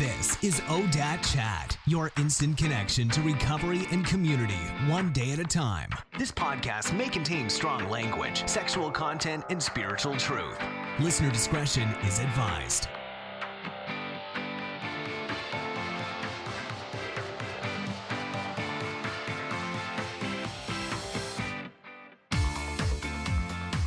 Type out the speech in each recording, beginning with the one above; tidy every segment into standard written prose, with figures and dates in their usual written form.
This is ODAT Chat, your instant connection to recovery and community, one day at a time. This podcast may contain strong language, sexual content, and spiritual truth. Listener discretion is advised.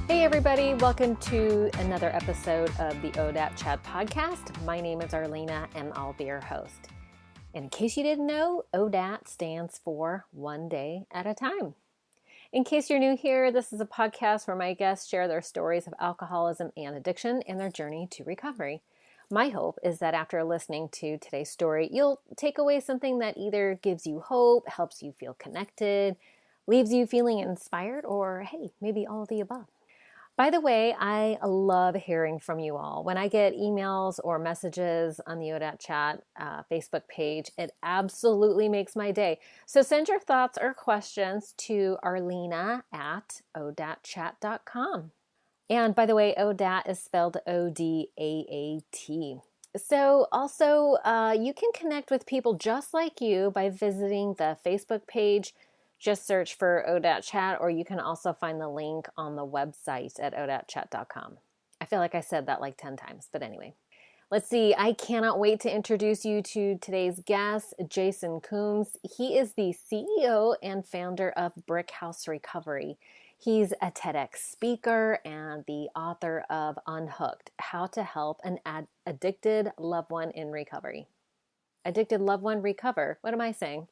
Hey everybody, welcome to another episode of the ODAT Chat podcast. My name is Arlena and I'll be your host. And in case you didn't know, ODAT stands for One Day at a Time. In case you're new here, this is a podcast where my guests share their stories of alcoholism and addiction and their journey to recovery. My hope is that after listening to today's story, you'll take away something that either gives you hope, helps you feel connected, leaves you feeling inspired, or hey, maybe all of the above. By the way, I love hearing from you all. When I get emails or messages on the ODAT Chat Facebook page, it absolutely makes my day. So send your thoughts or questions to arlena@odatchat.com. And by the way, ODAT is spelled O-D-A-A-T. So also, you can connect with people just like you by visiting the Facebook page. Just search for ODAT Chat, or you can also find the link on the website at odatchat.com. I feel like I said that like 10 times, but anyway. Let's see. I cannot wait to introduce you to today's guest, Jason Coombs. He is the CEO and founder of Brick House Recovery. He's a TedX speaker and the author of Unhooked, How to Help an Addicted Loved One in Recovery. Addicted Loved One Recover. What am I saying?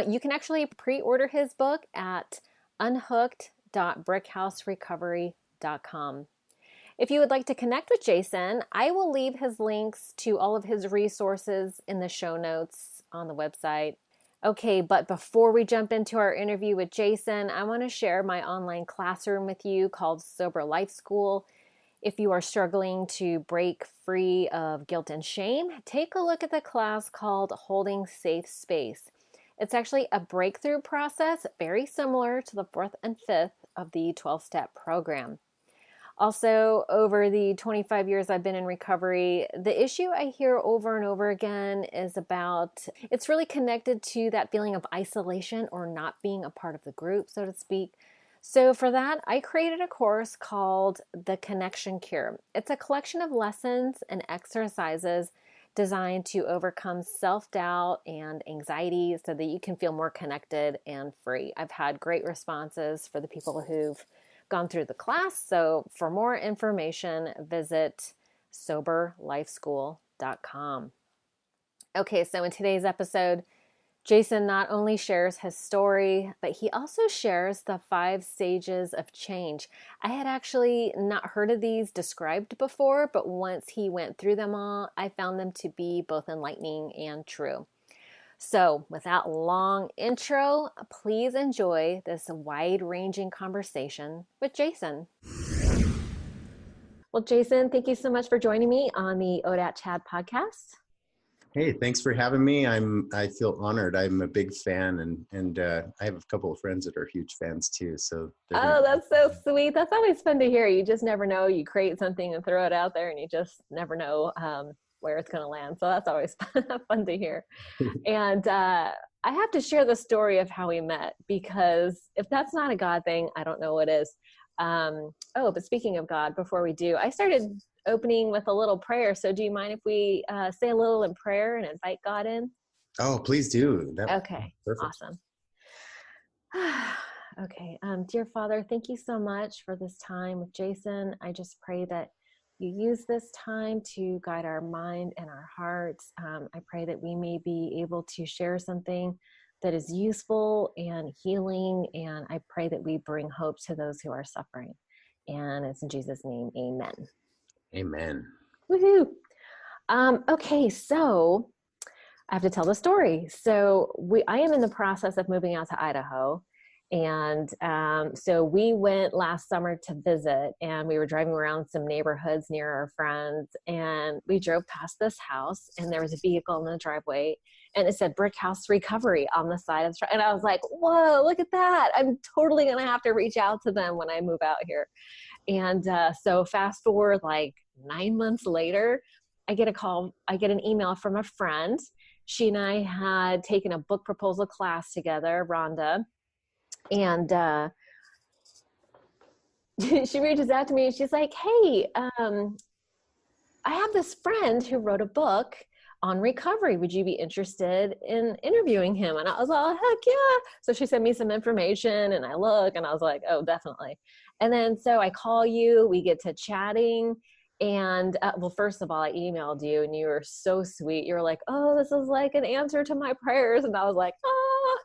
You can actually pre-order his book at unhooked.brickhouserecovery.com. If you would like to connect with Jason, I will leave his links to all of his resources in the show notes on the website. Okay, but before we jump into our interview with Jason, I want to share my online classroom with you called Sober Life School. If you are struggling to break free of guilt and shame, take a look at the class called Holding Safe Space. It's actually a breakthrough process, very similar to the 4th and 5th of the 12-step program. Also, over the 25 years I've been in recovery, the issue I hear over and over again is it's really connected to that feeling of isolation or not being a part of the group, so to speak. So for that, I created a course called The Connection Cure. It's a collection of lessons and exercises designed to overcome self-doubt and anxiety so that you can feel more connected and free. I've had great responses for the people who've gone through the class. So for more information, visit soberlifeschool.com. Okay, so in today's episode, Jason not only shares his story, but he also shares the 5 stages of change. I had actually not heard of these described before, but once he went through them all, I found them to be both enlightening and true. So without long intro, please enjoy this wide-ranging conversation with Jason. Well, Jason, thank you so much for joining me on the ODAT Chat podcast. Hey, thanks for having me. I feel honored. I'm a big fan, and I have a couple of friends that are huge fans too. So that's so sweet. That's always fun to hear. You just never know. You create something and throw it out there, and you just never know where it's going to land. So that's always fun to hear. And I have to share the story of how we met, because if that's not a God thing, I don't know what is. But speaking of God, before we do, I started opening with a little prayer. So do you mind if we say a little in prayer and invite God in? Oh, please do. Okay, awesome. Okay, dear Father, thank you so much for this time with Jason. I just pray that you use this time to guide our mind and our hearts. I pray that we may be able to share something that is useful and healing, and I pray that we bring hope to those who are suffering. And it's in Jesus' name, amen. Amen. Woohoo! Okay, so I have to tell the story. So I am in the process of moving out to Idaho. And so we went last summer to visit, and we were driving around some neighborhoods near our friends, and we drove past this house, and there was a vehicle in the driveway, and it said Brick House Recovery on the side of the truck. And I was like, whoa, look at that. I'm totally going to have to reach out to them when I move out here. And so fast forward like 9 months later, I get an email from a friend. She and I had taken a book proposal class together, Rhonda, and she reaches out to me and she's like, hey, I have this friend who wrote a book on recovery. Would you be interested in interviewing him? And I was like, heck yeah. So she sent me some information and I look and I was like, oh, definitely. And then, so I call you, we get to chatting. And well, first of all, I emailed you and you were so sweet. You were like, oh, this is like an answer to my prayers. And I was like, oh,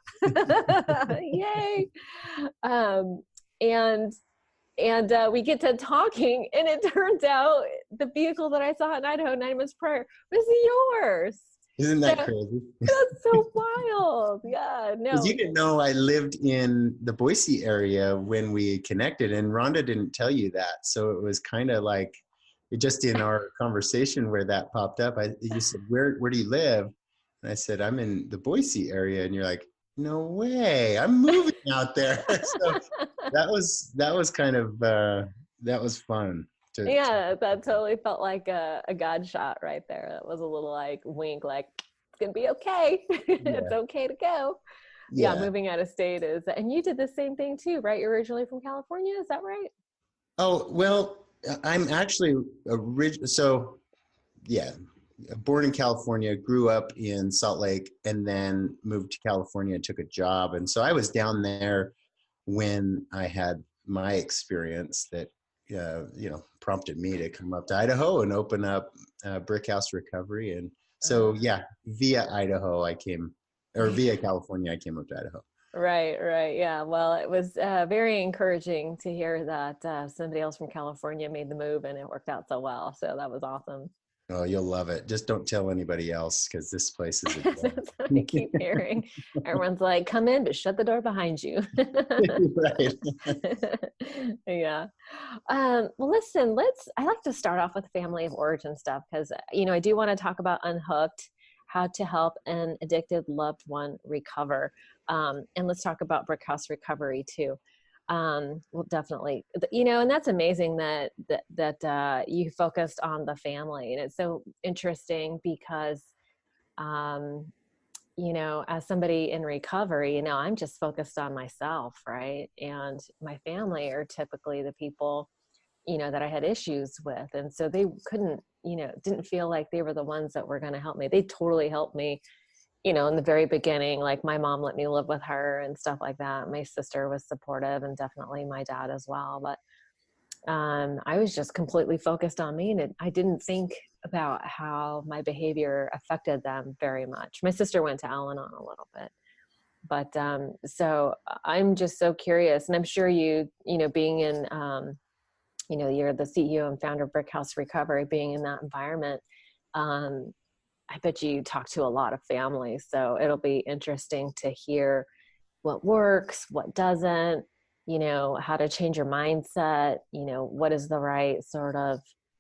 yay. And we get to talking, and it turns out the vehicle that I saw in Idaho, Nineman's Prayer, was yours. Isn't that crazy? That's so wild. Yeah, no. Because you didn't know I lived in the Boise area when we connected, and Rhonda didn't tell you that. So it was kind of like, just in our conversation where that popped up, you said, where do you live? And I said, I'm in the Boise area. And you're like, no way, I'm moving out there. So that was kind of, that was fun. Yeah, that totally felt like a God shot right there. That was a little like wink, like it's going to be okay. It's okay to go. Yeah, moving out of state is, and you did the same thing too, right? You're originally from California, is that right? Oh, well, I'm actually born in California, grew up in Salt Lake, and then moved to California and took a job. And so I was down there when I had my experience that, prompted me to come up to Idaho and open up Brick House Recovery. And so, via California, I came up to Idaho. Right. Yeah. Well, it was very encouraging to hear that somebody else from California made the move and it worked out so well. So that was awesome. Oh, you'll love it. Just don't tell anybody else, because this place is a That's what I keep hearing. Everyone's like, come in, but shut the door behind you. Right. Yeah. Well, listen, I like to start off with family of origin stuff, because, I do want to talk about Unhooked, how to help an addicted loved one recover. And let's talk about Brick House Recovery too. Well, definitely, and that's amazing that you focused on the family, and it's so interesting because, as somebody in recovery, I'm just focused on myself, right? And my family are typically the people, that I had issues with. And so they couldn't, didn't feel like they were the ones that were going to help me. They totally helped me, in the very beginning. Like my mom let me live with her and stuff like that. My sister was supportive, and definitely my dad as well. But I was just completely focused on me, and I didn't think about how my behavior affected them very much. My sister went to Al-Anon a little bit. But so I'm just so curious, and I'm sure you being in, you're the CEO and founder of Brick House Recovery, being in that environment, I bet you talk to a lot of families, so it'll be interesting to hear what works, what doesn't, how to change your mindset, what is the right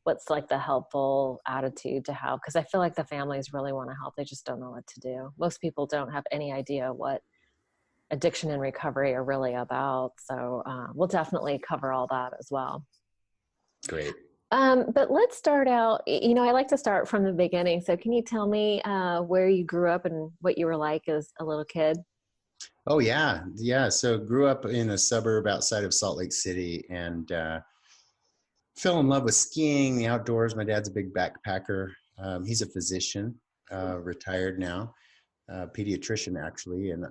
what's like the helpful attitude to have. Because I feel like the families really want to help. They just don't know what to do. Most people don't have any idea what addiction and recovery are really about. So we'll definitely cover all that as well. Great. But let's start out, I like to start from the beginning. So can you tell me where you grew up and what you were like as a little kid? Oh, yeah. Yeah. So grew up in a suburb outside of Salt Lake City, and fell in love with skiing, the outdoors. My dad's a big backpacker. He's a physician, retired now, pediatrician actually. And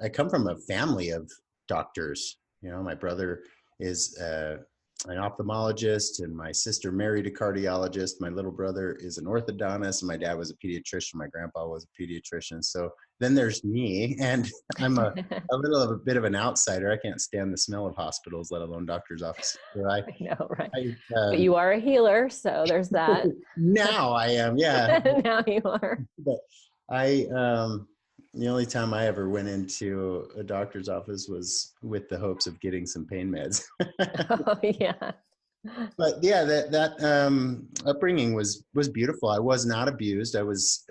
I come from a family of doctors. My brother is an ophthalmologist, and my sister married a cardiologist. My little brother is an orthodontist, and my dad was a pediatrician. My grandpa was a pediatrician. So then there's me, and I'm a bit of an outsider. I can't stand the smell of hospitals, let alone doctor's offices. So I know, right? But you are a healer, so there's that. Now I am, yeah. Now you are. But the only time I ever went into a doctor's office was with the hopes of getting some pain meds. Oh, yeah. But yeah, that upbringing was beautiful. I was not abused. I was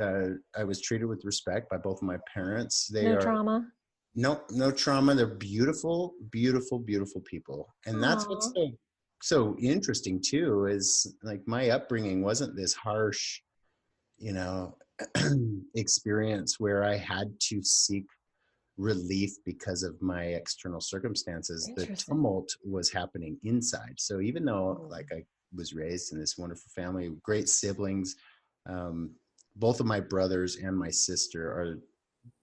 treated with respect by both of my parents. No trauma. No trauma. They're beautiful, beautiful, beautiful people. And that's what's so interesting too, is like my upbringing wasn't this harsh, you know, experience where I had to seek relief because of my external circumstances. The tumult was happening inside. So even though like I was raised in this wonderful family, great siblings, both of my brothers and my sister are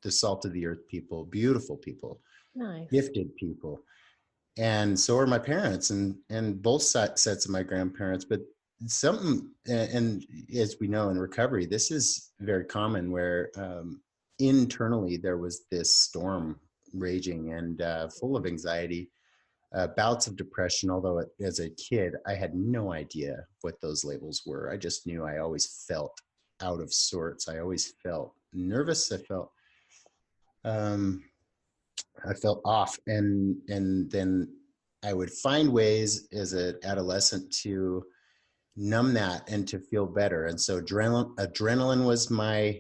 the salt of the earth people, beautiful people, nice, gifted people. And so are my parents and both sets of my grandparents. But something, and as we know in recovery, this is very common where internally there was this storm raging and full of anxiety, bouts of depression, although as a kid, I had no idea what those labels were. I just knew I always felt out of sorts. I always felt nervous. I felt off, and then I would find ways as an adolescent to numb that and to feel better. And so adrenaline was my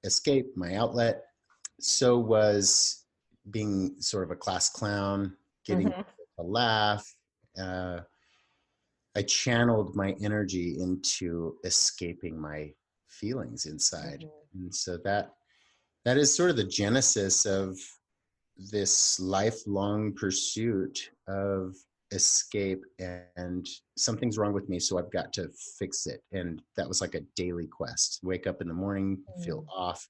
escape, my outlet. So was being sort of a class clown, getting a laugh. I channeled my energy into escaping my feelings inside. And so that is sort of the genesis of this lifelong pursuit of escape, and something's wrong with me, so I've got to fix it. And that was like a daily quest. Wake up in the morning, feel off.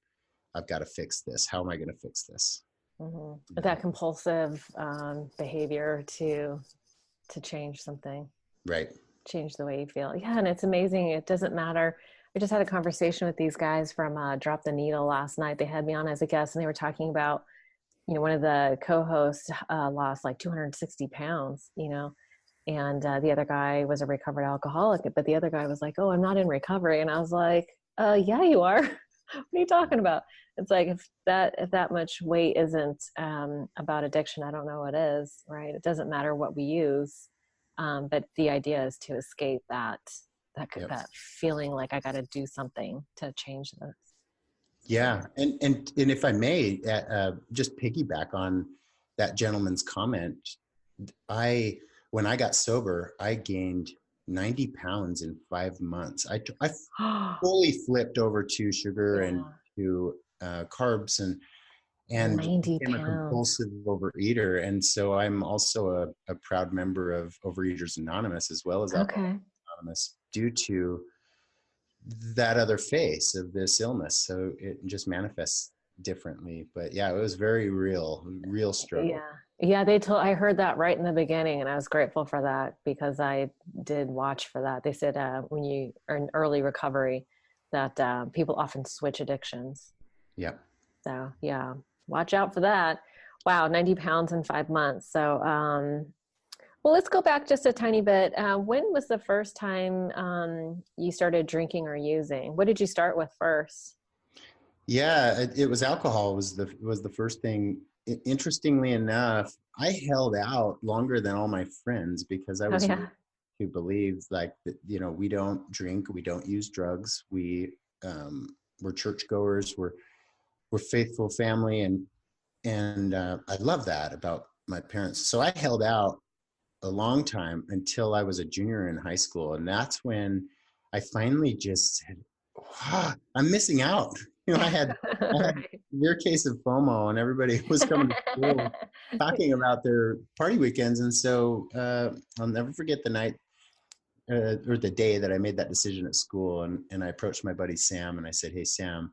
I've got to fix this. How am I going to fix this? That compulsive behavior to change something. Right. Change the way you feel. Yeah, and it's amazing. It doesn't matter. I just had a conversation with these guys from Drop the Needle last night. They had me on as a guest, and they were talking about, you know, one of the co-hosts lost like 260 pounds, you know, and the other guy was a recovered alcoholic, but the other guy was like, oh, I'm not in recovery. And I was like, yeah, you are. What are you talking about? It's like, if that much weight isn't about addiction, I don't know what is, right? It doesn't matter what we use. But the idea is to escape that feeling like I got to do something to change this. Yeah. And if I may, just piggyback on that gentleman's comment, when I got sober, I gained 90 pounds in 5 months. I fully flipped over to sugar and to carbs and 90 became a compulsive overeater. And so I'm also a proud member of Overeaters Anonymous as well as Alcoholics Anonymous, due to that other face of this illness. So it just manifests differently. But yeah, it was very real struggle. Yeah. I heard that right in the beginning, and I was grateful for that, because I did watch for that. They said when you are in early recovery that people often switch addictions. Yeah. So yeah, watch out for that. Wow. 90 pounds in 5 months. So, well, let's go back just a tiny bit. When was the first time you started drinking or using? What did you start with first? Yeah, it was alcohol was the first thing. Interestingly enough, I held out longer than all my friends because I was who believed like that, you know, we don't drink, we don't use drugs, we're churchgoers, we're faithful family, and I love that about my parents. So I held out a long time until I was a junior in high school, and that's when I finally just said, I'm missing out. You know, I had your case of FOMO, and everybody was coming to school talking about their party weekends. And so I'll never forget the night or the day that I made that decision at school. And I approached my buddy Sam, and I said, hey, Sam,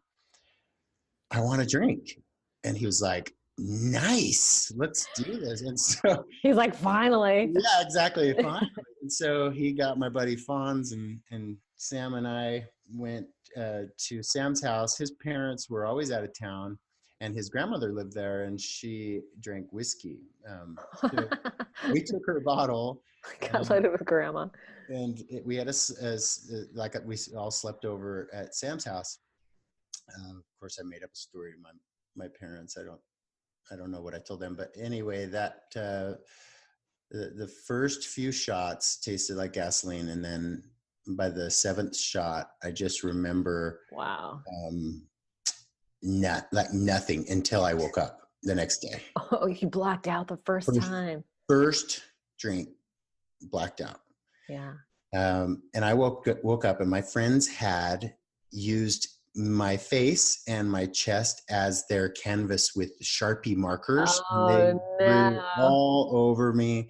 I want to drink. And he was like, nice, let's do this. And so he's like, finally. Yeah, exactly. Finally. And so he got my buddy Fonz, and Sam and I went to Sam's house. His parents were always out of town, and his grandmother lived there, and she drank whiskey. So we took her bottle. Got loaded with grandma. And we had we all slept over at Sam's house. Of course, I made up a story to my parents. I don't know what I told them, but anyway, that the first few shots tasted like gasoline, and then by the 7th shot, I just remember nothing until I woke up the next day. Oh, you blacked out the first time. First drink, blacked out. Yeah. And I woke up and my friends had used my face and my chest as their canvas with Sharpie markers. And they Oh drew no. all over me.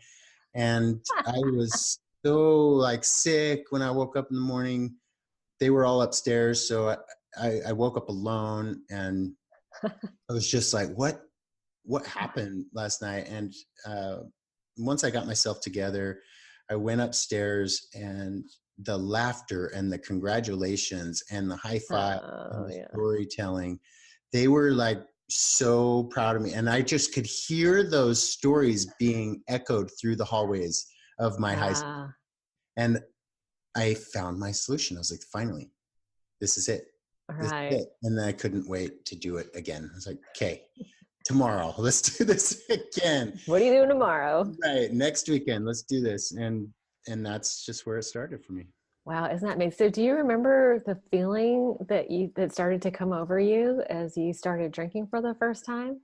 And I was so like sick when I woke up in the morning. They were all upstairs. So I woke up alone and I was just like, what happened last night? And once I got myself together, I went upstairs and the laughter and the congratulations and the high five and the storytelling, they were like so proud of me. And I just could hear those stories being echoed through the hallways of my high school. And I found my solution. I was like, finally, this is it. This is it. And then I couldn't wait to do it again. I was like, okay, tomorrow, let's do this again. What are you doing tomorrow? Right. Next weekend, let's do this. And that's just where it started for me. Wow. Isn't that amazing? So do you remember the feeling that started to come over you as you started drinking for the first time?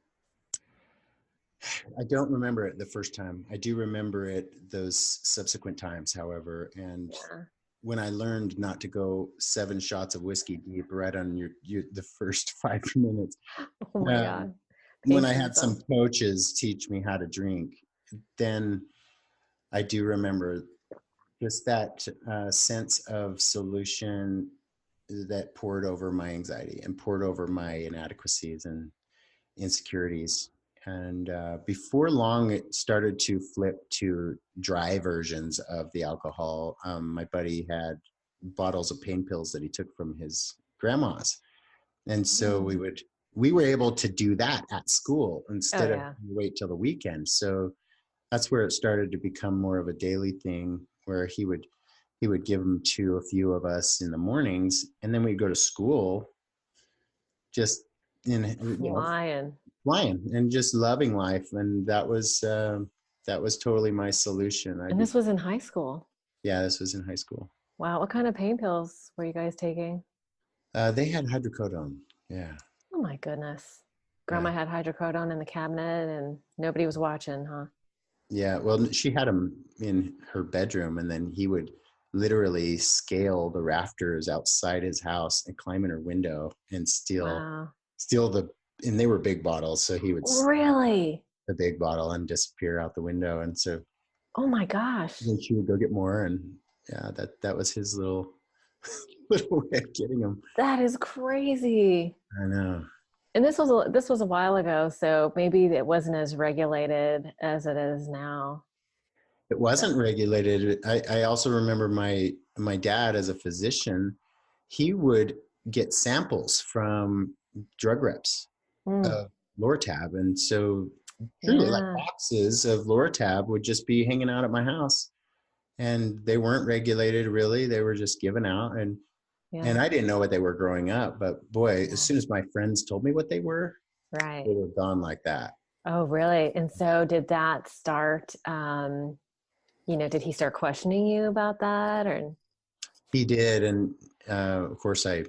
I don't remember it the first time. I do remember it those subsequent times, however. And when I learned not to go 7 shots of whiskey deep right on the first 5 minutes. Oh my God. When I had some coaches teach me how to drink, then I do remember just that sense of solution that poured over my anxiety and poured over my inadequacies and insecurities. And before long, it started to flip to dry versions of the alcohol. My buddy had bottles of pain pills that he took from his grandma's. And so we were able to do that at school instead of wait till the weekend. So that's where it started to become more of a daily thing, where he would give them to a few of us in the mornings, and then we'd go to school just flying and just loving life. And that was totally my solution. And this was in high school? Yeah, this was in high school. Wow. What kind of pain pills were you guys taking? They had hydrocodone. Yeah. Oh my goodness. Grandma had hydrocodone in the cabinet and nobody was watching, huh? Yeah. Well, she had them in her bedroom, and then he would literally scale the rafters outside his house and climb in her window and steal and they were big bottles. So he would really the big bottle and disappear out the window. And so, oh my gosh. Then she would go get more. And yeah, that was his little way of getting them. That is crazy. I know. And this was a while ago, so maybe it wasn't as regulated as it is now. It wasn't regulated. I also remember my dad, as a physician, he would get samples from drug reps of Lortab. And so truly like boxes of Lortab would just be hanging out at my house, and they weren't regulated really. They were just given out. And I didn't know what they were growing up, but boy, as soon as my friends told me what they were, they were gone like that. Oh, really? And so did that start, did he start questioning you about that? Or he did. And of course I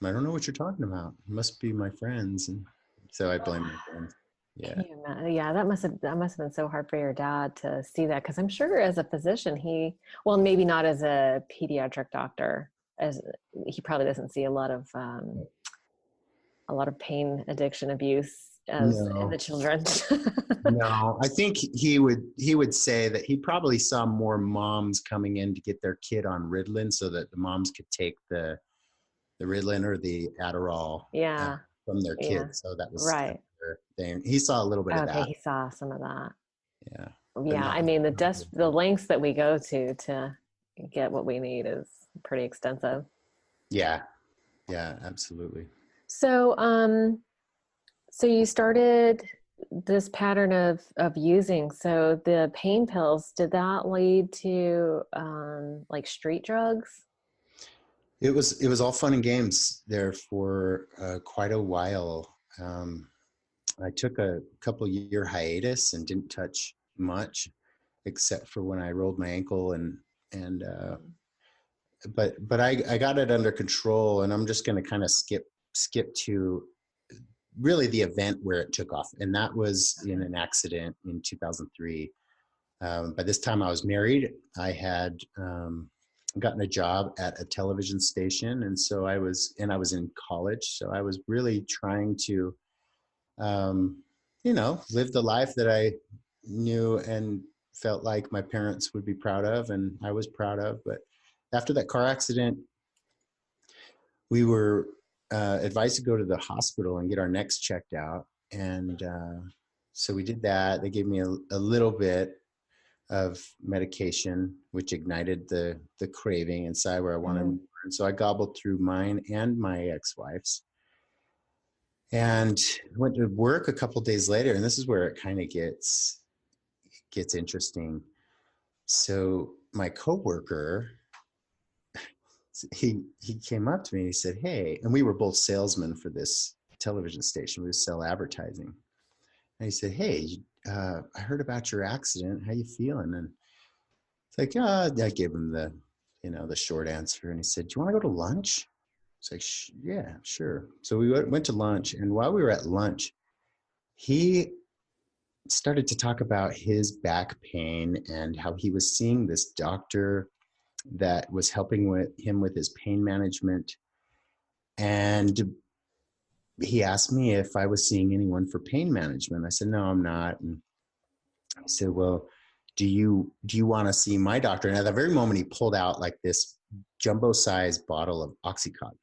don't know what you're talking about. It must be my friends. And so I blame my friends. Yeah. Yeah. That must have been so hard for your dad to see that. 'Cause I'm sure as a physician, maybe not as a pediatric doctor, as he probably doesn't see a lot of pain addiction abuse in the children. No, I think he would say that he probably saw more moms coming in to get their kid on Ritalin so that the moms could take the Ritalin or the Adderall from their kids. So that was right. Thing. He saw a little bit of that. Okay, he saw some of that. Yeah. Yeah, I mean the lengths that we go to get what we need is pretty extensive. Yeah. Yeah, absolutely. So so you started this pattern of using. So the pain pills, did that lead to like street drugs? It was all fun and games there for quite a while. I took a couple year hiatus and didn't touch much, except for when I rolled my ankle but I got it under control. And I'm just going to kind of skip to really the event where it took off. And that was in an accident in 2003. By this time I was married. I had gotten a job at a television station. And so I was in college. So I was really trying to, live the life that I knew and felt like my parents would be proud of and I was proud of. But after that car accident, we were advised to go to the hospital and get our necks checked out. And so we did that. They gave me a little bit of medication, which ignited the craving inside where I wanted more. And so I gobbled through mine and my ex-wife's and went to work a couple of days later. And this is where it kind of gets interesting. So my coworker, he came up to me and he said, "Hey," and we were both salesmen for this television station. We would sell advertising. And he said, "Hey, I heard about your accident. How you feeling?" And it's like, I gave him the short answer. And he said, "Do you want to go to lunch?" It's like, "Yeah, sure." So we went to lunch. And while we were at lunch, he started to talk about his back pain and how he was seeing this doctor that was helping him with his pain management. And he asked me if I was seeing anyone for pain management. I said, "No, I'm not." And he said, "Well, do you want to see my doctor?" And at that very moment, he pulled out like this jumbo-sized bottle of Oxycontin,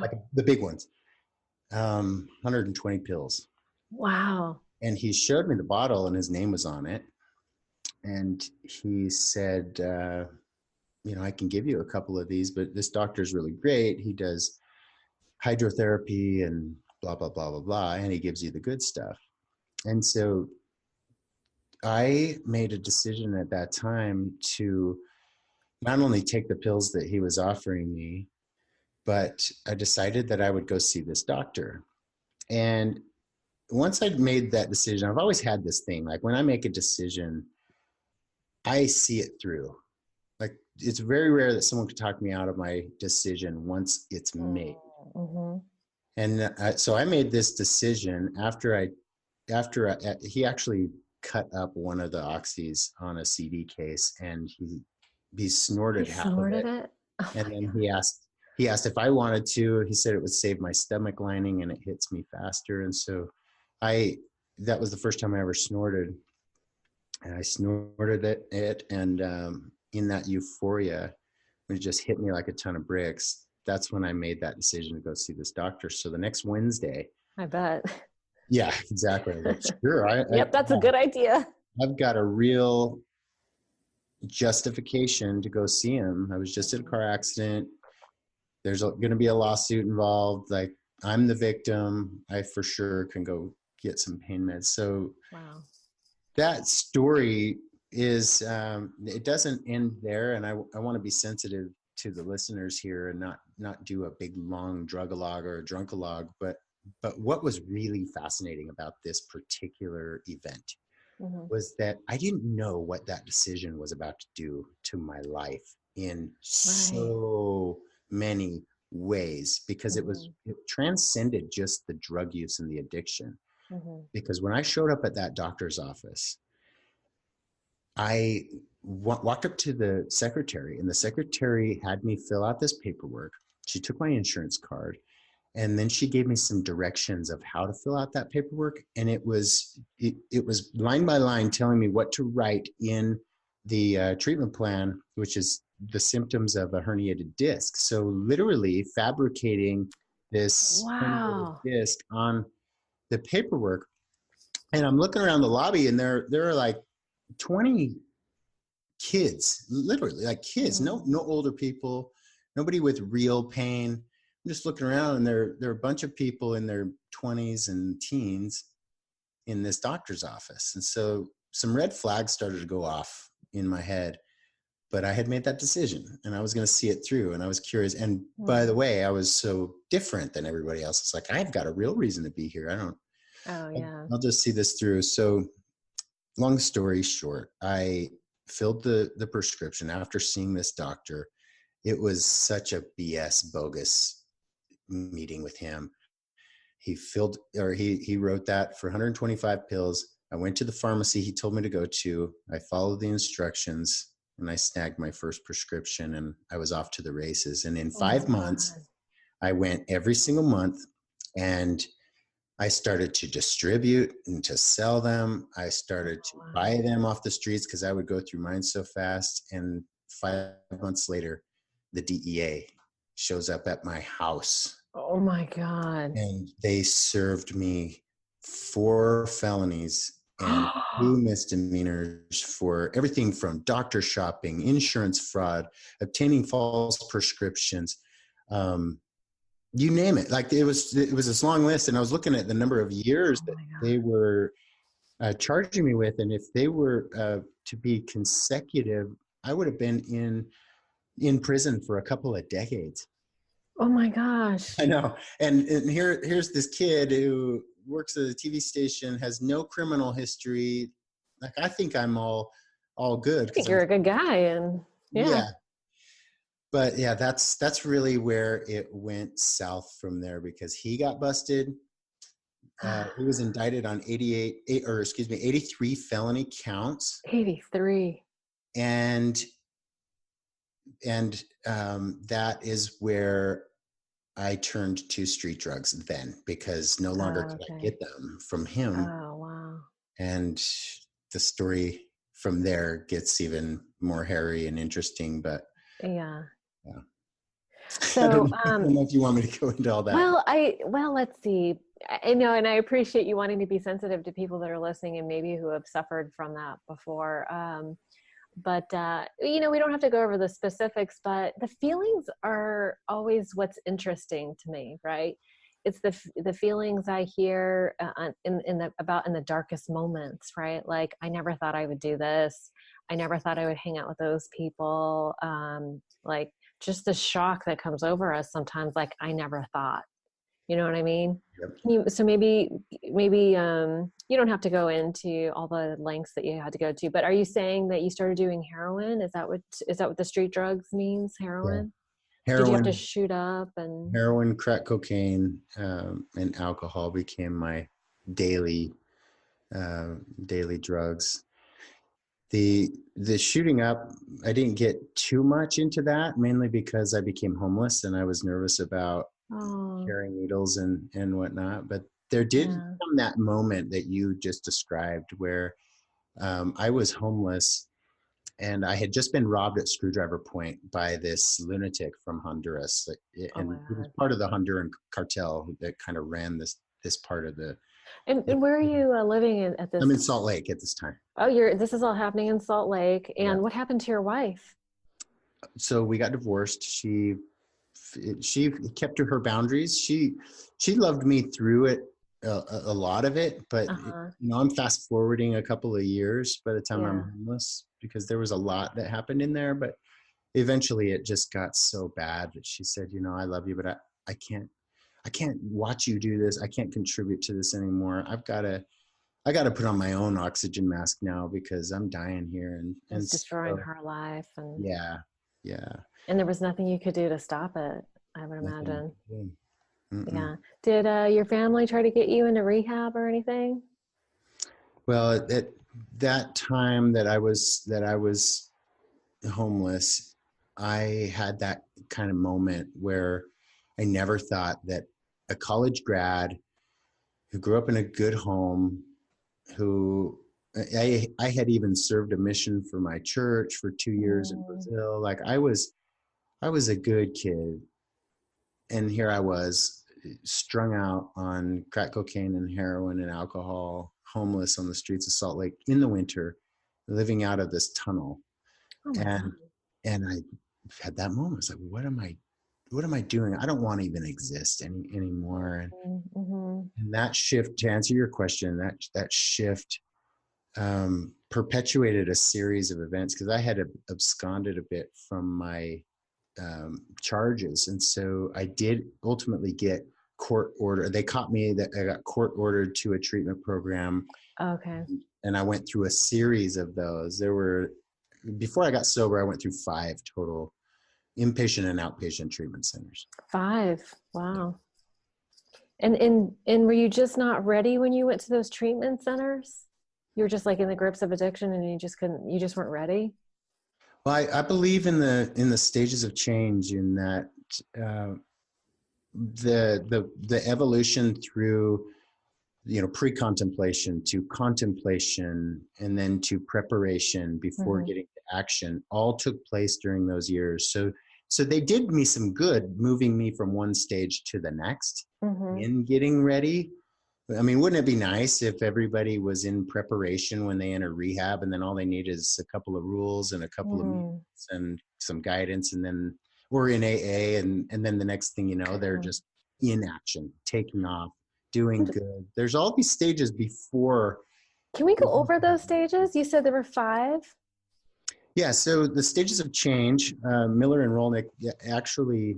like the big ones, 120 pills. Wow. And he showed me the bottle and his name was on it. And he said, "I can give you a couple of these, but this doctor's really great. He does hydrotherapy and blah, blah, blah, blah, blah. And he gives you the good stuff." And so I made a decision at that time to not only take the pills that he was offering me, but I decided that I would go see this doctor. And once I'd made that decision, I've always had this thing, like when I make a decision, I see it through. Like it's very rare that someone could talk me out of my decision once it's made. Mm-hmm. And so I made this decision after he actually cut up one of the oxys on a CD case and he snorted half of it. Oh, and then he asked if I wanted to. He said it would save my stomach lining and it hits me faster. And so that was the first time I ever snorted. And I snorted it and in that euphoria, when it just hit me like a ton of bricks, that's when I made that decision to go see this doctor. So the next Wednesday. I bet. Yeah, exactly. Sure. Yep, that's a good idea. I've got a real justification to go see him. I was just in a car accident. There's going to be a lawsuit involved. Like I'm the victim. I for sure can go get some pain meds. So wow. That story is, it doesn't end there. And I want to be sensitive to the listeners here and not do a big long drug-a-log or a drunk-a-log, but what was really fascinating about this particular event was that I didn't know what that decision was about to do to my life in so many ways, because it transcended just the drug use and the addiction. Because when I showed up at that doctor's office, I walked up to the secretary, and the secretary had me fill out this paperwork. She took my insurance card, and then she gave me some directions of how to fill out that paperwork. And it was line by line telling me what to write in the treatment plan, which is the symptoms of a herniated disc. So literally fabricating this herniated disc on the paperwork. And I'm looking around the lobby, and there are like 20 kids, literally like kids, no older people, nobody with real pain. I'm just looking around, and there are a bunch of people in their 20s and teens in this doctor's office. And so some red flags started to go off in my head, but I had made that decision and I was going to see it through, and I was curious. And by the way, I was so different than everybody else. It's like, I've got a real reason to be here. I'll just see this through. So long story short, I filled the prescription after seeing this doctor. It was such a BS bogus meeting with him. He wrote that for 125 pills. I went to the pharmacy he told me to go to. I followed the instructions, and I snagged my first prescription, and I was off to the races. And in Oh my 5 months, God. I went every single month, and I started to distribute and to sell them. I started to buy them off the streets because I would go through mine so fast. And 5 months later, the DEA shows up at my house. Oh my God. And they served me 4 felonies and 2 misdemeanors for everything from doctor shopping, insurance fraud, obtaining false prescriptions, you name it. Like it was this long list, and I was looking at the number of years that they were charging me with, and if they were to be consecutive, I would have been in prison for a couple of decades. Oh my gosh. I know. And here's this kid who works at a TV station, has no criminal history. Like, I think I'm all good. I think you're a good guy, and yeah. But yeah, that's really where it went south from there, because he got busted. He was indicted on 83 felony counts. 83. And that is where I turned to street drugs then, because no longer could I get them from him. Oh, wow. And the story from there gets even more hairy and interesting, but yeah. So I don't know if you want me to go into all that. Well, let's see. I know, and I appreciate you wanting to be sensitive to people that are listening and maybe who have suffered from that before. But we don't have to go over the specifics, but the feelings are always what's interesting to me, right? It's the feelings I hear in the darkest moments, right? Like, I never thought I would do this. I never thought I would hang out with those people. Like, just the shock that comes over us sometimes, like, I never thought. You know what I mean? Yep. So maybe you don't have to go into all the lengths that you had to go to, but are you saying that you started doing heroin? Is that what the street drugs means? Heroin? Yeah. Heroin. Did you have to shoot up? And heroin, crack cocaine, and alcohol became my daily drugs. The shooting up, I didn't get too much into that, mainly because I became homeless and I was nervous about carrying needles and whatnot. But there did come that moment that you just described where I was homeless and I had just been robbed at Screwdriver Point by this lunatic from Honduras. And he was part of the Honduran cartel that kind of ran this part of the... And where are you living at this? I'm in Salt Lake at this time. Oh, this is all happening in Salt Lake. And what happened to your wife? So we got divorced. She kept to her boundaries. She loved me through it, a lot of it, but I'm fast forwarding a couple of years by the time I'm homeless, because there was a lot that happened in there. But eventually it just got so bad that she said, I love you, but I can't watch you do this. I can't contribute to this anymore. I got to put on my own oxygen mask now because I'm dying here. And it's destroying her life. And yeah. And there was nothing you could do to stop it, I would imagine. Yeah. Did your family try to get you into rehab or anything? Well, at that time that I was homeless, I had that kind of moment where I never thought that a college grad who grew up in a good home, who I had even served a mission for my church for 2 years in Brazil. Like, I was a good kid. And here I was, strung out on crack cocaine and heroin and alcohol, homeless on the streets of Salt Lake in the winter, living out of this tunnel. And I had that moment. I was like, what am I doing? I don't want to even exist anymore. And that shift, to answer your question, that shift perpetuated a series of events, because I had absconded a bit from my charges. And so I did ultimately get court order. They caught me, that I got court ordered to a treatment program. Okay. And I went through a series of those. Before I got sober, I went through 5 total inpatient and outpatient treatment centers. 5. Wow. And were you just not ready when you went to those treatment centers? You were just like in the grips of addiction and you just weren't ready? Well, I believe in the stages of change, in that the evolution through, pre-contemplation to contemplation and then to preparation before getting to action all took place during those years. So they did me some good, moving me from one stage to the next in getting ready. I mean, wouldn't it be nice if everybody was in preparation when they enter rehab, and then all they need is a couple of rules and a couple of meetings and some guidance, and then we're in AA, and then the next thing you know, they're just in action, taking off, doing good. There's all these stages before. Can we go over those stages? You said there were 5? Yeah, so the stages of change, Miller and Rolnick actually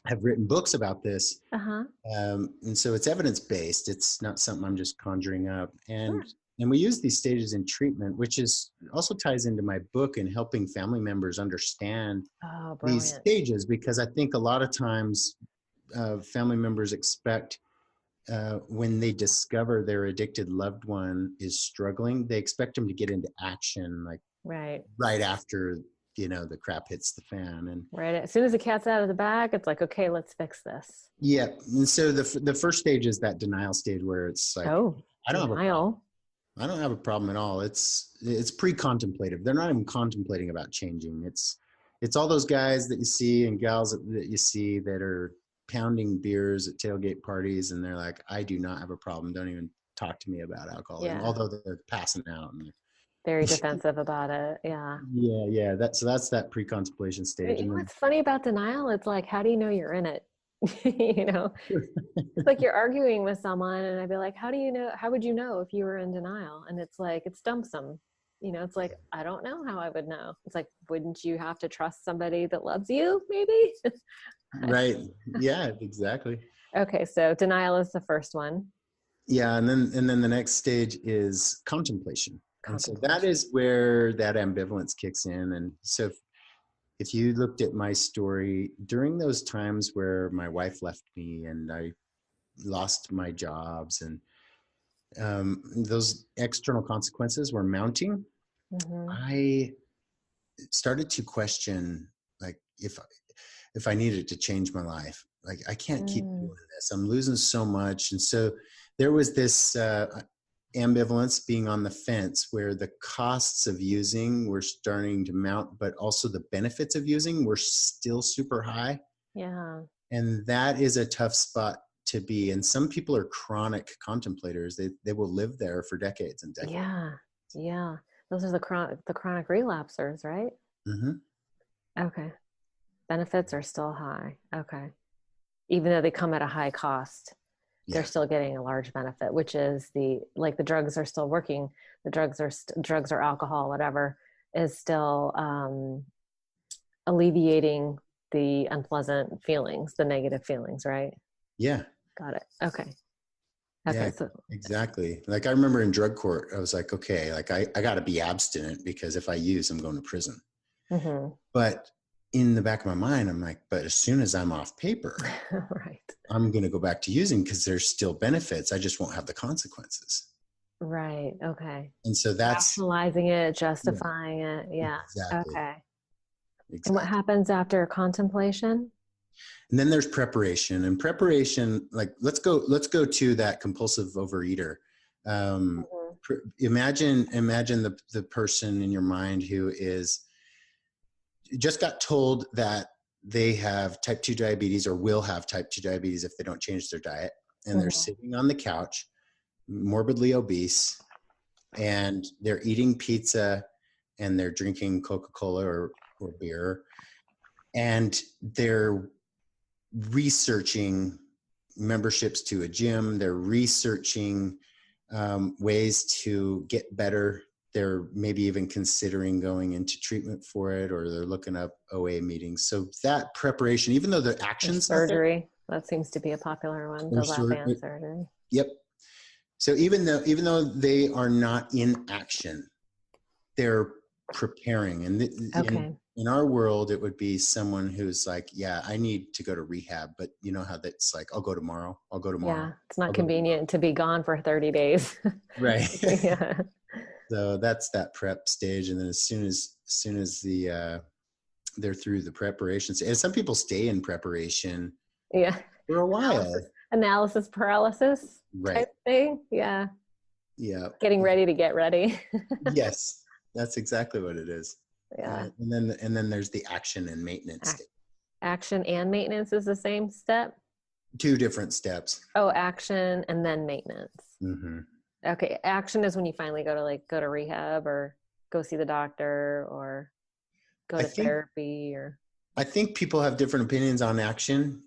have written books about this. And so it's evidence-based. It's not something I'm just conjuring up. And we use these stages in treatment, which is also ties into my book and helping family members understand these stages, because I think a lot of times family members expect when they discover their addicted loved one is struggling, they expect them to get into action like right after the crap hits the fan. And right as soon as the cat's out of the bag, it's like, okay, let's fix this. Yeah. And so the first stage is that denial stage, where it's like, I don't have a problem at all. It's pre-contemplative. They're not even contemplating about changing. It's all those guys that you see and gals that you see that are pounding beers at tailgate parties, and they're like, I do not have a problem. Don't even talk to me about alcohol. Yeah. Although they're passing out and very defensive about it. Yeah. Yeah. That's that pre-contemplation stage. And what's funny about denial, it's like, how do you know you're in it? It's like you're arguing with someone, and I'd be like, how would you know if you were in denial? And it's like, it stumps them. It's like, I don't know how I would know. It's like, wouldn't you have to trust somebody that loves you, maybe? Right. Yeah, exactly. Okay. So denial is the first one. Yeah. And then the next stage is contemplation. And so that is where that ambivalence kicks in. And so if you looked at my story during those times where my wife left me and I lost my jobs, and those external consequences were mounting, I started to question, like, if I needed to change my life. Like, I can't keep doing this. I'm losing so much. And so there was this ambivalence, being on the fence, where the costs of using were starting to mount, but also the benefits of using were still super high. Yeah. And that is a tough spot to be. And some people are chronic contemplators. They will live there for decades and decades. Yeah. Yeah. Those are the chronic relapsers, right? Okay. Benefits are still high. Okay. Even though they come at a high cost, they're still getting a large benefit, which is the drugs are still working. The drugs or alcohol, whatever, is still alleviating the unpleasant feelings, the negative feelings, right? Yeah. Got it. Okay. Yeah, exactly. Like, I remember in drug court, I was like, okay, like I got to be abstinent, because if I use, I'm going to prison. But in the back of my mind, I'm like, but as soon as I'm off paper, right, I'm going to go back to using, because there's still benefits. I just won't have the consequences. Right. Okay. And so that's rationalizing it, justifying it. Yeah. Exactly. Okay. Exactly. And what happens after contemplation? And then there's preparation. And preparation, like, let's go to that compulsive overeater. Imagine the person in your mind who is just got told that they have type 2 diabetes, or will have type 2 diabetes if they don't change their diet. And they're sitting on the couch, morbidly obese, and they're eating pizza, and they're drinking Coca-Cola or beer, and they're researching memberships to a gym. They're researching ways to get better. They're maybe even considering going into treatment for it, or they're looking up OA meetings. So that preparation, even though the actions, surgery, that seems to be a popular one, the lap band surgery. Yep. So even though they are not in action, they're preparing. And in our world, it would be someone who's like, yeah, I need to go to rehab, but you know how that's like, I'll go tomorrow. Yeah, it's not convenient to be gone for 30 days. Right. Yeah. So that's that prep stage. And then as soon as they're through the preparations, and some people stay in preparation Yeah. for a while. Analysis paralysis type thing. Yeah. Yeah. Getting ready to get ready. Yes, that's exactly what it is. Yeah. And then there's the action and maintenance stage. Action and maintenance is the same step? 2 different steps. Oh, action and then maintenance. Mm-hmm. Okay. Action is when you finally go to rehab or go see the doctor or go to therapy or. I think people have different opinions on action.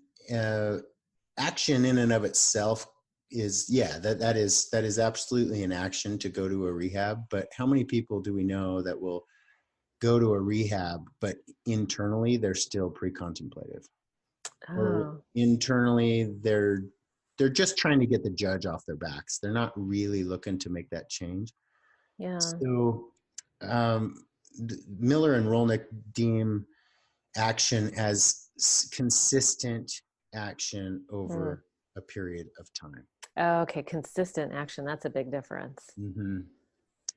Action in and of itself is, that is absolutely an action to go to a rehab. But how many people do we know that will go to a rehab, but internally they're still pre-contemplative? Or internally they're just trying to get the judge off their backs. They're not really looking to make that change. Yeah. So Miller and Rolnick deem action as consistent action over a period of time. Okay, consistent action. That's a big difference. Mm-hmm.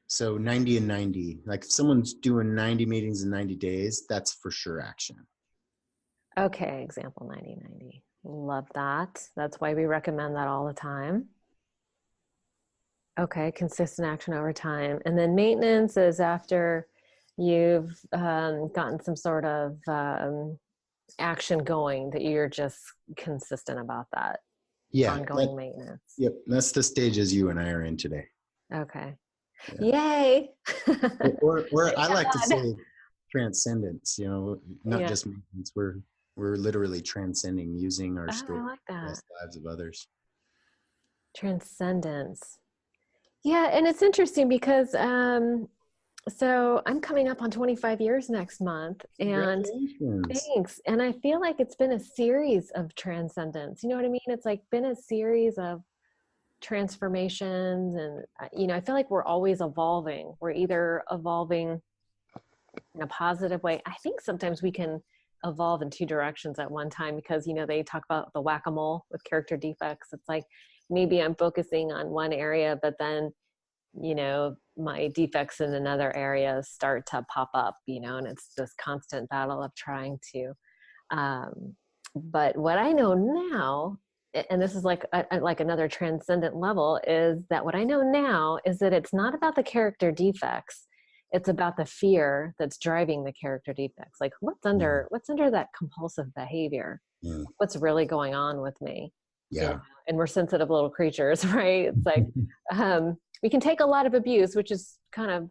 So 90 and 90. Like if someone's doing 90 meetings in 90 days, that's for sure action. Okay, example 90-90. Love that. That's why we recommend that all the time. Okay, consistent action over time. And then maintenance is after you've gotten some sort of action going, that you're just consistent about that. Yeah. Ongoing maintenance. Yep. That's the stages you and I are in today. Okay. Yeah. Yay. or I like to say transcendence, not just maintenance. We're literally transcending, using our story I like that. to bless the lives of others. Transcendence. Yeah, and it's interesting because so I'm coming up on 25 years next month, and thanks. And I feel like it's been a series of transcendence. You know what I mean? It's like been a series of transformations, and I feel like we're always evolving. We're either evolving in a positive way. I think sometimes we can evolve in 2 directions at one time, because they talk about the whack-a-mole with character defects. It's like maybe I'm focusing on one area, but then my defects in another area start to pop up, and it's this constant battle of trying to but what I know now, and this is like another transcendent level, is that what I know now is that it's not about the character defects. It's about the fear that's driving the character defects. Like what's under that compulsive behavior? Yeah. What's really going on with me? Yeah. And we're sensitive little creatures, right? It's like, we can take a lot of abuse, which is kind of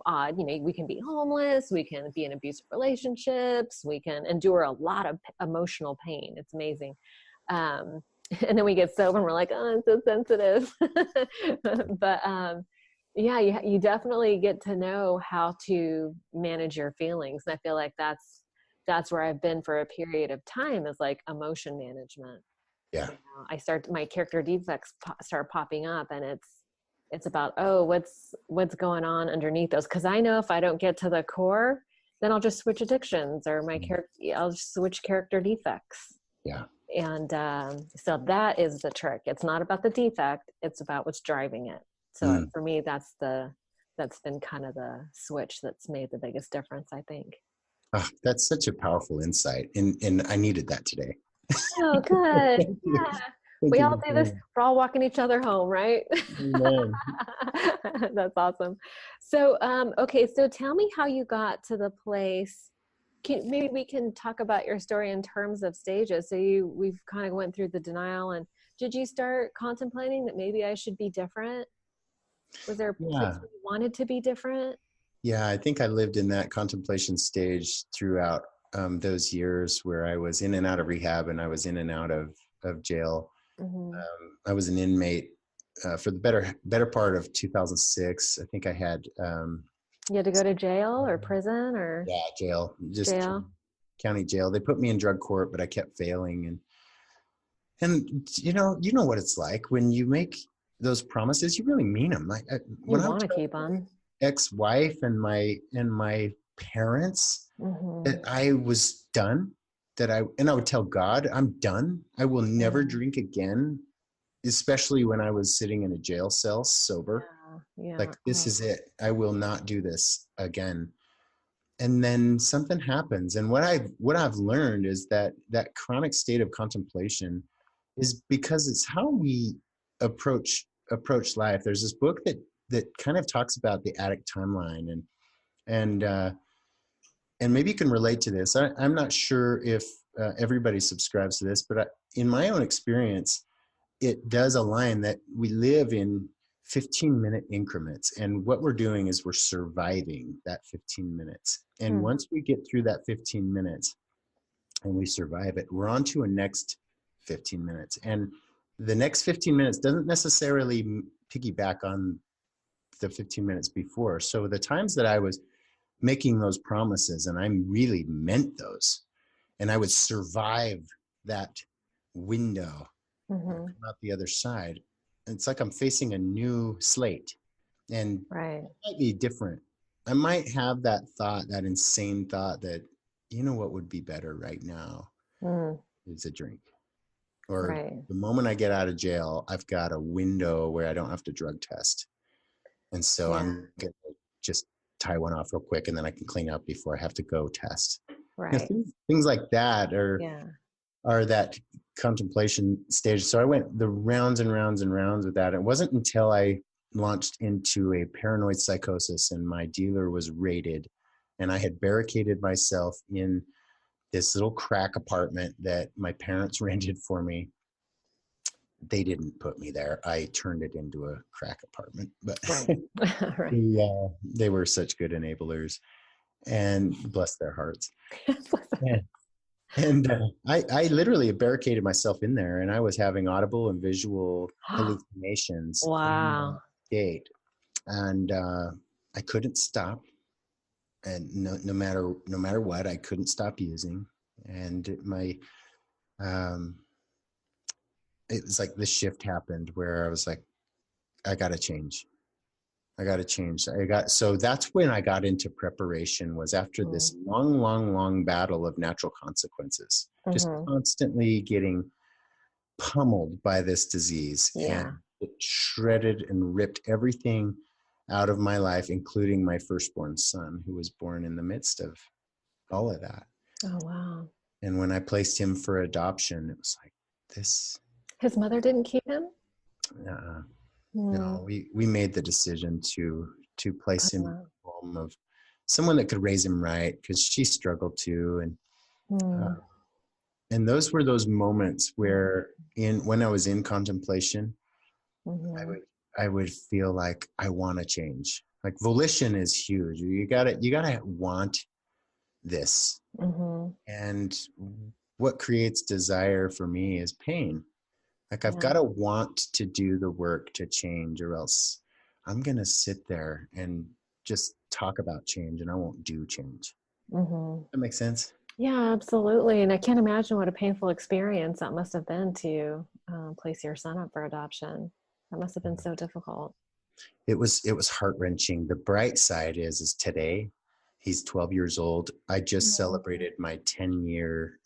odd. We can be homeless, we can be in abusive relationships, we can endure a lot of emotional pain. It's amazing. And then we get sober and we're like, oh, I'm so sensitive. But you definitely get to know how to manage your feelings. And I feel like that's where I've been for a period of time, is like emotion management. Yeah. My character defects start popping up, and it's about, what's going on underneath those. Cause I know if I don't get to the core, then I'll just switch addictions, or I'll just switch character defects. Yeah. And so that is the trick. It's not about the defect. It's about what's driving it. So for me, that's been kind of the switch that's made the biggest difference, I think. Oh, that's such a powerful insight. And I needed that today. Oh, good. Yeah. We all do this. We're all walking each other home, right? Amen. That's awesome. So, okay. So tell me how you got to the place. Maybe we can talk about your story in terms of stages. So we've kind of went through the denial, and did you start contemplating that maybe I should be different? Was there a place where you wanted to be different? Yeah, I think I lived in that contemplation stage throughout those years where I was in and out of rehab, and I was in and out of jail. Mm-hmm. I was an inmate for the better part of 2006. I think I had. You had to go to jail or prison or? Yeah, jail. Just jail. County jail. They put me in drug court, but I kept failing, and you know what it's like when you make those promises. You really mean them. You want to keep them. Ex-wife and my parents, mm-hmm. that I was done. And I would tell God, I'm done. I will never drink again, especially when I was sitting in a jail cell sober. Yeah. Like, this is it. I will not do this again. And then something happens. And what I've learned is that chronic state of contemplation is because it's how we approach life. There's this book that kind of talks about the addict timeline, and maybe you can relate to this. I'm not sure if everybody subscribes to this, but in my own experience, it does align that we live in 15-minute increments. And what we're doing is we're surviving that 15 minutes. And once we get through that 15 minutes and we survive it, we're on to a next 15 minutes. And the next 15 minutes doesn't necessarily piggyback on the 15 minutes before. So the times that I was making those promises, and I really meant those, and I would survive that window, come out the other side. It's like I'm facing a new slate, and it might be different. I might have that thought, that insane thought that, you know what would be better right now is a drink. Or the moment I get out of jail, I've got a window where I don't have to drug test. And so I'm going to just tie one off real quick, and then I can clean up before I have to go test. You know, things like that are that contemplation stage. So I went the rounds and rounds and rounds with that. It wasn't until I launched into a paranoid psychosis and my dealer was raided, and I had barricaded myself in this little crack apartment that my parents rented for me. They didn't put me there. I turned it into a crack apartment, but they were such good enablers, and bless their hearts. And I literally barricaded myself in there, and I was having audible and visual hallucinations. Wow. Gate, and I couldn't stop, and no matter what, I couldn't stop using. And it was like this shift happened where I was like, I got to change. So that's when I got into preparation, was after this long battle of natural consequences, just constantly getting pummeled by this disease. And it shredded and ripped everything out of my life, including my firstborn son, who was born in the midst of all of that. Oh, wow. And when I placed him for adoption, it was like this. His mother didn't keep him? No, we made the decision to place him in the home of someone that could raise him right, because she struggled too. And those were those moments where when I was in contemplation, I would feel like I want to change. Like, volition is huge. You gotta want this. And what creates desire for me is pain. Like, I've got to want to do the work to change, or else I'm going to sit there and just talk about change and I won't do change. That makes sense? Yeah, absolutely. And I can't imagine what a painful experience that must have been to place your son up for adoption. That must have been so difficult. It was heart-wrenching. The bright side is today, he's 12 years old. I just celebrated my 10-year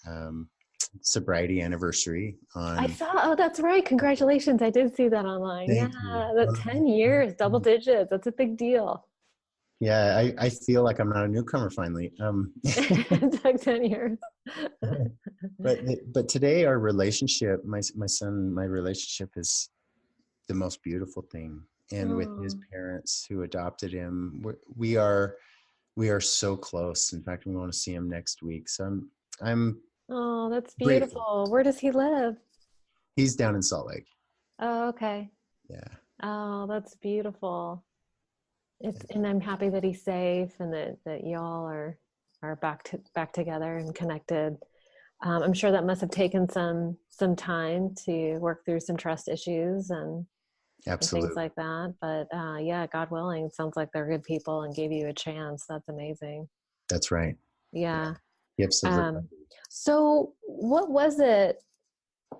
sobriety anniversary I saw, that's right. Congratulations. I did see that online. Thank you. you. 10 years, double digits. That's a big deal. Yeah, I feel like I'm not a newcomer finally. It took 10 years. But today, our relationship, my relationship is the most beautiful thing. And with his parents who adopted him, we are so close. In fact, we want to see him next week. So I'm Oh, that's beautiful. Grateful. Where does he live? He's down in Salt Lake. Oh, okay. Yeah. Oh, that's beautiful. And I'm happy that he's safe and that y'all are back together and connected. I'm sure that must have taken some time to work through some trust issues and things like that. But yeah, God willing, it sounds like they're good people and gave you a chance. That's amazing. That's right. Yeah. Gifts of so what was it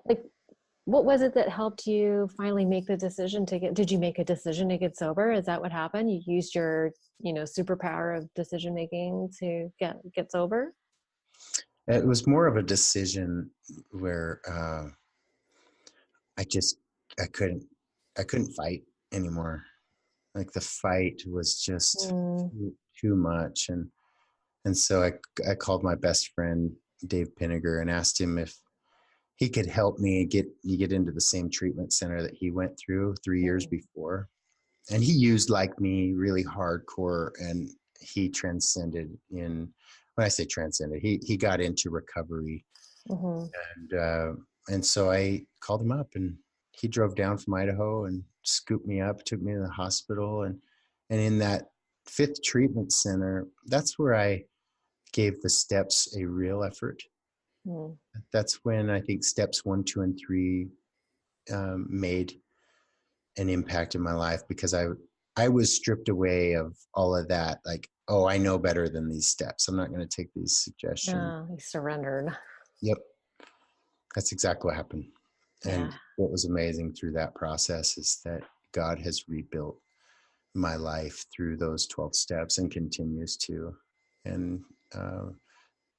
that helped you finally make the decision did you make a decision to get sober? Is that what happened? You used your, superpower of decision making to get sober? It was more of a decision where I couldn't fight anymore. Like the fight was just Mm. too much. And so I called my best friend, Dave Pinniger, and asked him if he could help me get into the same treatment center that he went through 3 years before. And he used, like me, really hardcore, and he transcended in, when I say transcended, he got into recovery. And so I called him up, and he drove down from Idaho and scooped me up, took me to the hospital. And in that 5th treatment center, that's where I gave the steps a real effort. That's when I think steps 1, 2, and 3 made an impact in my life, because I was stripped away of all of that. Like, oh, I know better than these steps. I'm not going to take these suggestions. He surrendered. Yep. That's exactly what happened. And what was amazing through that process is that God has rebuilt my life through those 12 steps and continues to. And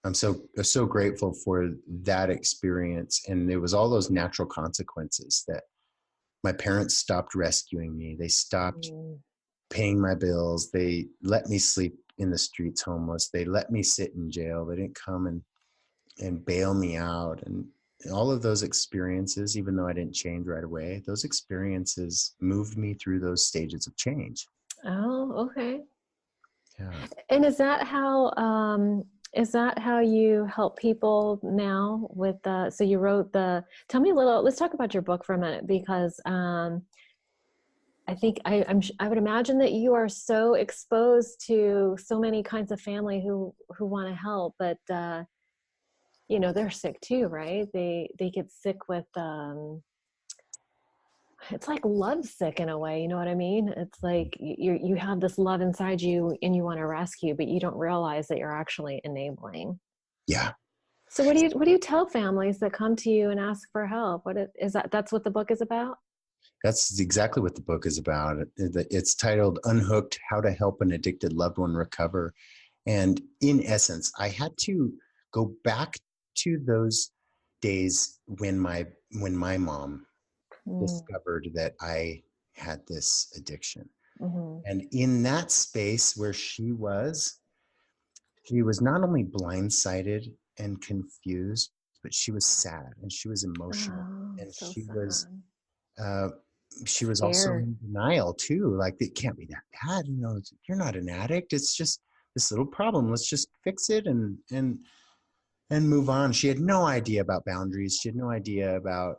I'm so grateful for that experience. And there was all those natural consequences that my parents stopped rescuing me. They stopped paying my bills. They let me sleep in the streets homeless. They let me sit in jail. They didn't come and bail me out. And all of those experiences, even though I didn't change right away, those experiences moved me through those stages of change. Oh, okay. Yeah. And is that how you help people now with so you wrote tell me a little, let's talk about your book for a minute, because I think I would imagine that you are so exposed to so many kinds of family who want to help, but they're sick too, right? They get sick with it's like love sick in a way, you know what I mean? It's like you have this love inside you and you want to rescue, but you don't realize that you're actually enabling. Yeah. So what do you tell families that come to you and ask for help? That's what the book is about? That's exactly what the book is about. It's titled Unhooked: How to Help an Addicted Loved One Recover. And in essence, I had to go back to those days when my mom discovered that I had this addiction. And in that space where she was not only blindsided and confused, but she was sad and she was emotional. And so she sad. she was also in denial too. Like, it can't be that bad. You're not an addict. It's just this little problem. Let's just fix it and move on. She had no idea about boundaries. She had no idea about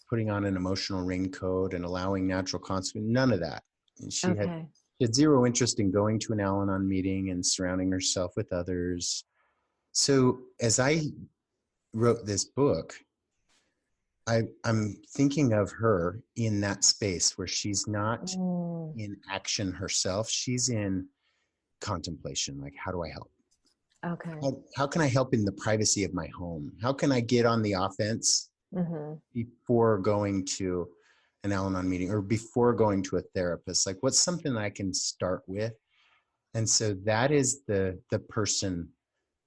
putting on an emotional raincoat and allowing natural consequences. None of that. And she had zero interest in going to an Al-Anon meeting and surrounding herself with others. So as I wrote this book, I'm thinking of her in that space where she's not in action herself. She's in contemplation. Like, how do I help? Okay. How can I help in the privacy of my home? How can I get on the offense before going to an Al-Anon meeting or before going to a therapist? Like, what's something that I can start with? And so that is the person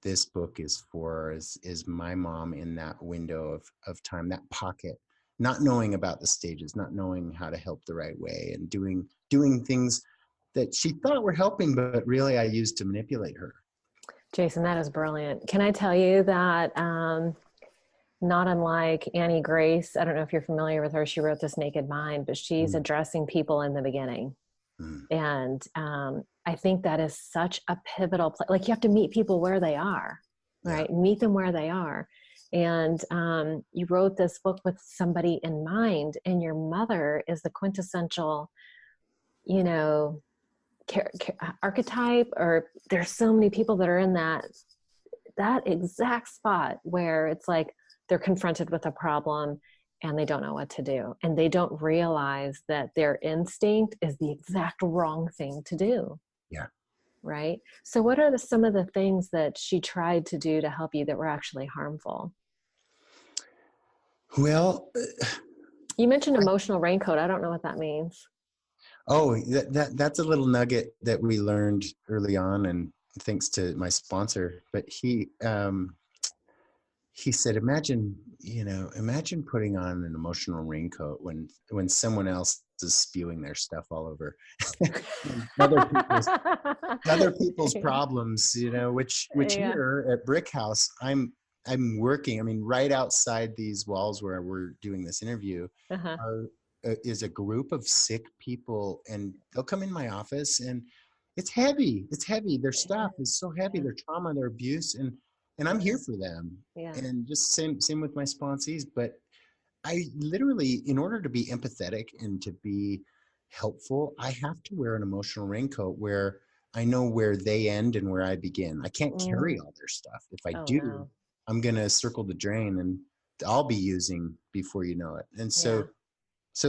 this book is for, is my mom in that window of time, that pocket, not knowing about the stages, not knowing how to help the right way, and doing things that she thought were helping, but really I used to manipulate her. Jason, that is brilliant. Can I tell you that not unlike Annie Grace, I don't know if you're familiar with her, she wrote This Naked Mind, but she's addressing people in the beginning. And I think that is such a pivotal place. Like, you have to meet people where they are, right? Yeah. Meet them where they are. And you wrote this book with somebody in mind, and your mother is the quintessential, archetype, or there's so many people that are in that exact spot where it's like they're confronted with a problem and they don't know what to do, and they don't realize that their instinct is the exact wrong thing to do. Yeah. Right. So what are some of the things that she tried to do to help you that were actually harmful? Well, you mentioned emotional raincoat. I don't know what that means. Oh, that's a little nugget that we learned early on, and thanks to my sponsor. But he said, imagine putting on an emotional raincoat when someone else is spewing their stuff all over other people's problems, which Yeah. here at Brick House, I'm working. I mean, right outside these walls where we're doing this interview Uh-huh. is a group of sick people, and they'll come in my office, and it's heavy. It's heavy. Their stuff is so heavy. Their trauma, their abuse, and I'm here for them. Yeah. And just same with my sponsees. But I literally, in order to be empathetic and to be helpful, I have to wear an emotional raincoat where I know where they end and where I begin. I can't carry all their stuff. If I do, no. I'm going to circle the drain, and I'll be using before you know it. And so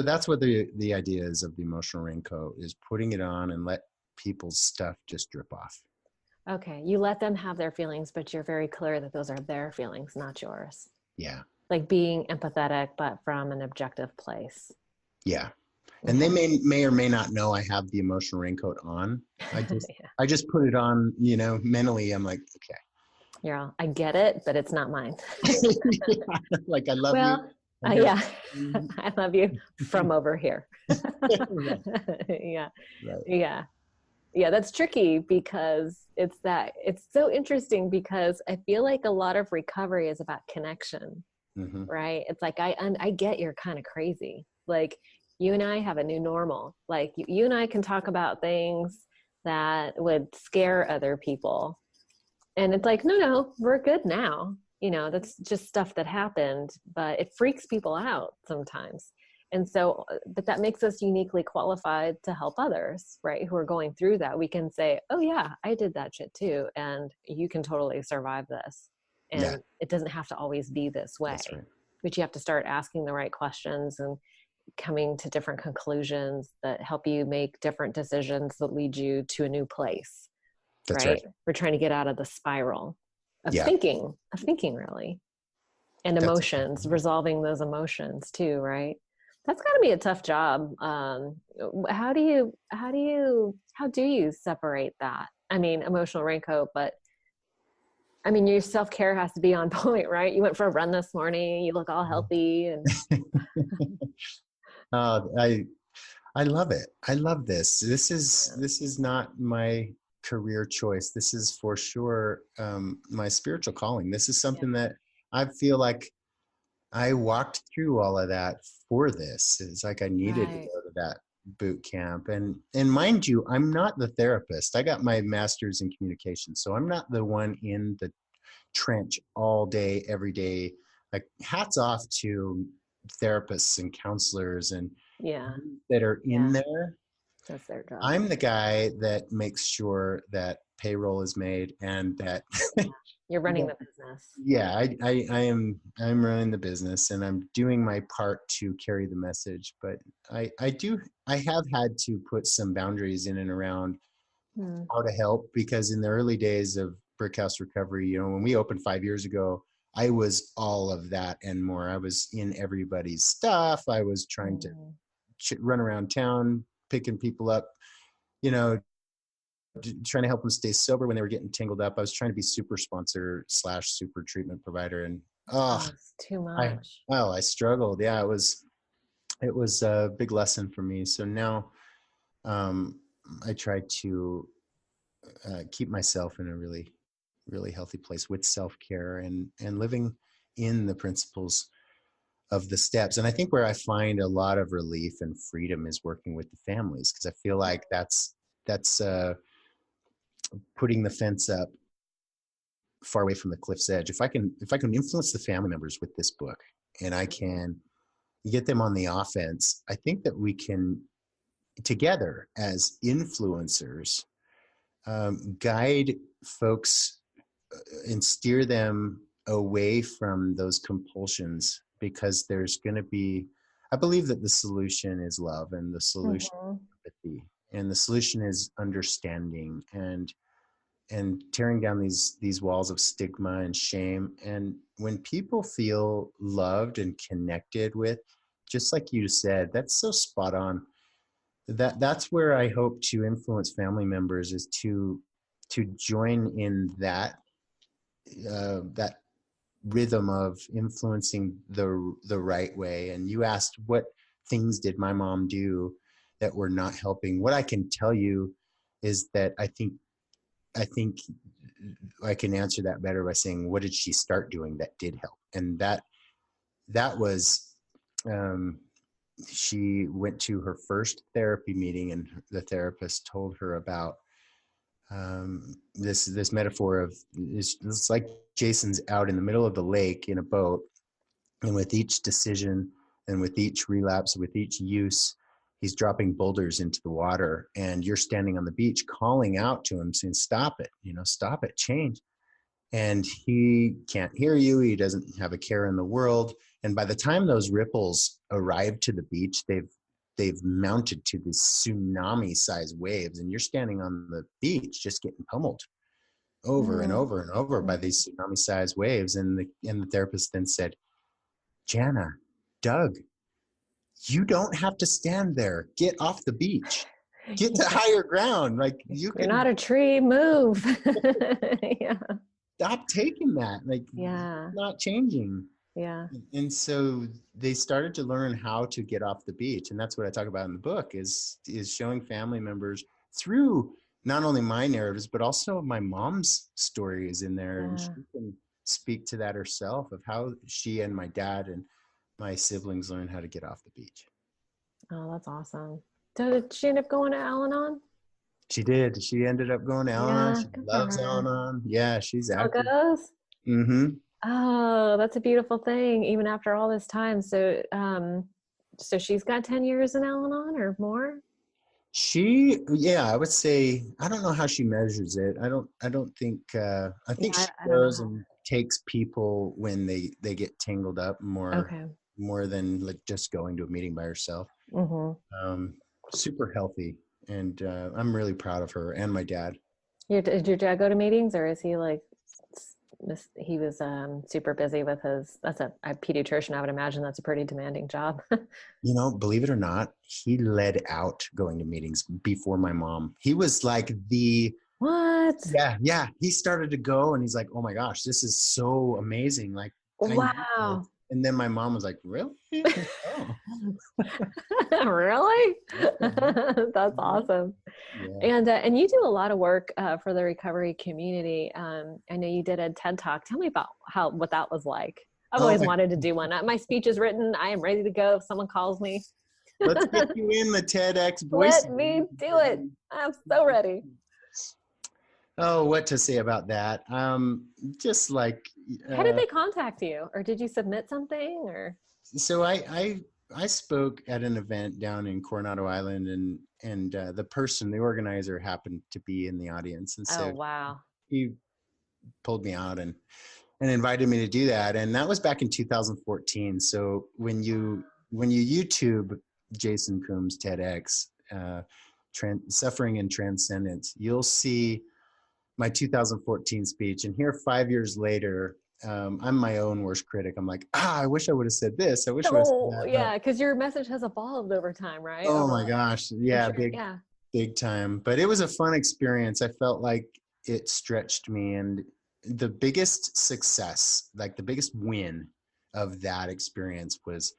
that's what the idea is of the emotional raincoat, is putting it on and let people's stuff just drip off. Okay. You let them have their feelings, but you're very clear that those are their feelings, not yours. Yeah. Like being empathetic, but from an objective place. Yeah. And they may or may not know I have the emotional raincoat on. I just put it on, mentally. I'm like, okay. You're all, I get it, but it's not mine. Like, I love you. Yeah. I love you from over here. Yeah. Right. Yeah. Yeah. That's tricky because it's so interesting because I feel like a lot of recovery is about connection, right? It's like, I get you're kind of crazy. Like you and I have a new normal. Like you and I can talk about things that would scare other people. And it's like, no, we're good now. That's just stuff that happened, but it freaks people out sometimes. And so, but that makes us uniquely qualified to help others, right? Who are going through that. We can say, oh yeah, I did that shit too. And you can totally survive this. And it doesn't have to always be this way, That's right. But you have to start asking the right questions and coming to different conclusions that help you make different decisions that lead you to a new place. That's right. We're trying to get out of the spiral of thinking really, and emotions, resolving those emotions too, right? That's got to be a tough job. How do you separate that? I mean, emotional raincoat, but I mean, your self-care has to be on point, right? You went for a run this morning. You look all healthy, and I love it. I love this. This is not my career choice. This is for sure my spiritual calling. This is something that I feel like I walked through all of that for this. It's like I needed to go to that boot camp. And mind you, I'm not the therapist. I got my master's in communication. So I'm not the one in the trench all day, every day. Like hats off to therapists and counselors and that are in there. That's their job. I'm the guy that makes sure that payroll is made and that you're running the business. Yeah, I'm running the business and I'm doing my part to carry the message. But I have had to put some boundaries in and around how to help, because in the early days of Brick House Recovery, when we opened 5 years ago, I was all of that and more. I was in everybody's stuff. I was trying to run around town, picking people up, trying to help them stay sober when they were getting tangled up. I was trying to be super sponsor / super treatment provider. And it's too much. I struggled. Yeah, it was a big lesson for me. So now I try to keep myself in a really, really healthy place with self-care and living in the principles of the steps. And I think where I find a lot of relief and freedom is working with the families, because I feel like that's putting the fence up far away from the cliff's edge. If I can influence the family members with this book and I can get them on the offense, I think that we can together as influencers guide folks and steer them away from those compulsions, because there's going to be, I believe that the solution is love, and the solution is empathy, and the solution is understanding and tearing down these walls of stigma and shame. And when people feel loved and connected with, just like you said, that's so spot on. That's where I hope to influence family members, is to join in that rhythm of influencing the right way. And you asked, what things did my mom do that were not helping? What I can tell you is that I think I can answer that better by saying, what did she start doing that did help? And that was, she went to her first therapy meeting, and the therapist told her about this metaphor of it's like Jason's out in the middle of the lake in a boat, and with each decision and with each relapse, with each use, he's dropping boulders into the water, and you're standing on the beach calling out to him saying, stop it, stop it, change. And he can't hear you. He doesn't have a care in the world. And by the time those ripples arrive to the beach, they've mounted to these tsunami-sized waves, and you're standing on the beach just getting pummeled over and over and over by these tsunami-sized waves. And the therapist then said, Jana, Doug, you don't have to stand there. Get off the beach. Get to higher ground. Like you're not a tree. Move. Yeah. Stop taking that. Like, yeah, not changing. Yeah. And so they started to learn how to get off the beach. And that's what I talk about in the book is showing family members through not only my narratives, but also my mom's story is in there. Yeah. And she can speak to that herself of how she and my dad and my siblings learned how to get off the beach. Oh, that's awesome. So did she end up going to Al-Anon? She did. She ended up going to Al-Anon. She loves Al-Anon. Yeah, she's active. Mm-hmm. Oh, that's a beautiful thing, even after all this time. So so she's got 10 years in Al-Anon or more? I would say, I don't know how she measures it. I don't think, I think she goes and takes people when they get tangled up more than like just going to a meeting by herself. Mm-hmm. Super healthy. And I'm really proud of her and my dad. Did your dad go to meetings, or is he like, he was super busy with his, that's a pediatrician. I would imagine that's a pretty demanding job. Believe it or not, he led out going to meetings before my mom. He was like what? Yeah. He started to go and he's like, oh my gosh, this is so amazing. Like, wow. And then my mom was like, really? Oh. Really? That's awesome. Yeah. And you do a lot of work for the recovery community. I know you did a TED Talk. Tell me about what that was like. I've always wanted to do one. My speech is written. I am ready to go if someone calls me. Let's get you in the TEDx voice. Let me do it. I'm so ready. Oh, what to say about that? Just like, how did they contact you, or did you submit something, or? So I spoke at an event down in Coronado Island, and the organizer happened to be in the audience, and so wow, he pulled me out and invited me to do that, and that was back in 2014. So when you YouTube Jason Coombs TEDx, Suffering and Transcendence, you'll see my 2014 speech. And here 5 years later, I'm my own worst critic. I'm like, I wish I would have said this. I wish I would have said that. Yeah, because your message has evolved over time, right? Oh my gosh. Yeah, big time. But it was a fun experience. I felt like it stretched me. And the biggest success, like the biggest win of that experience was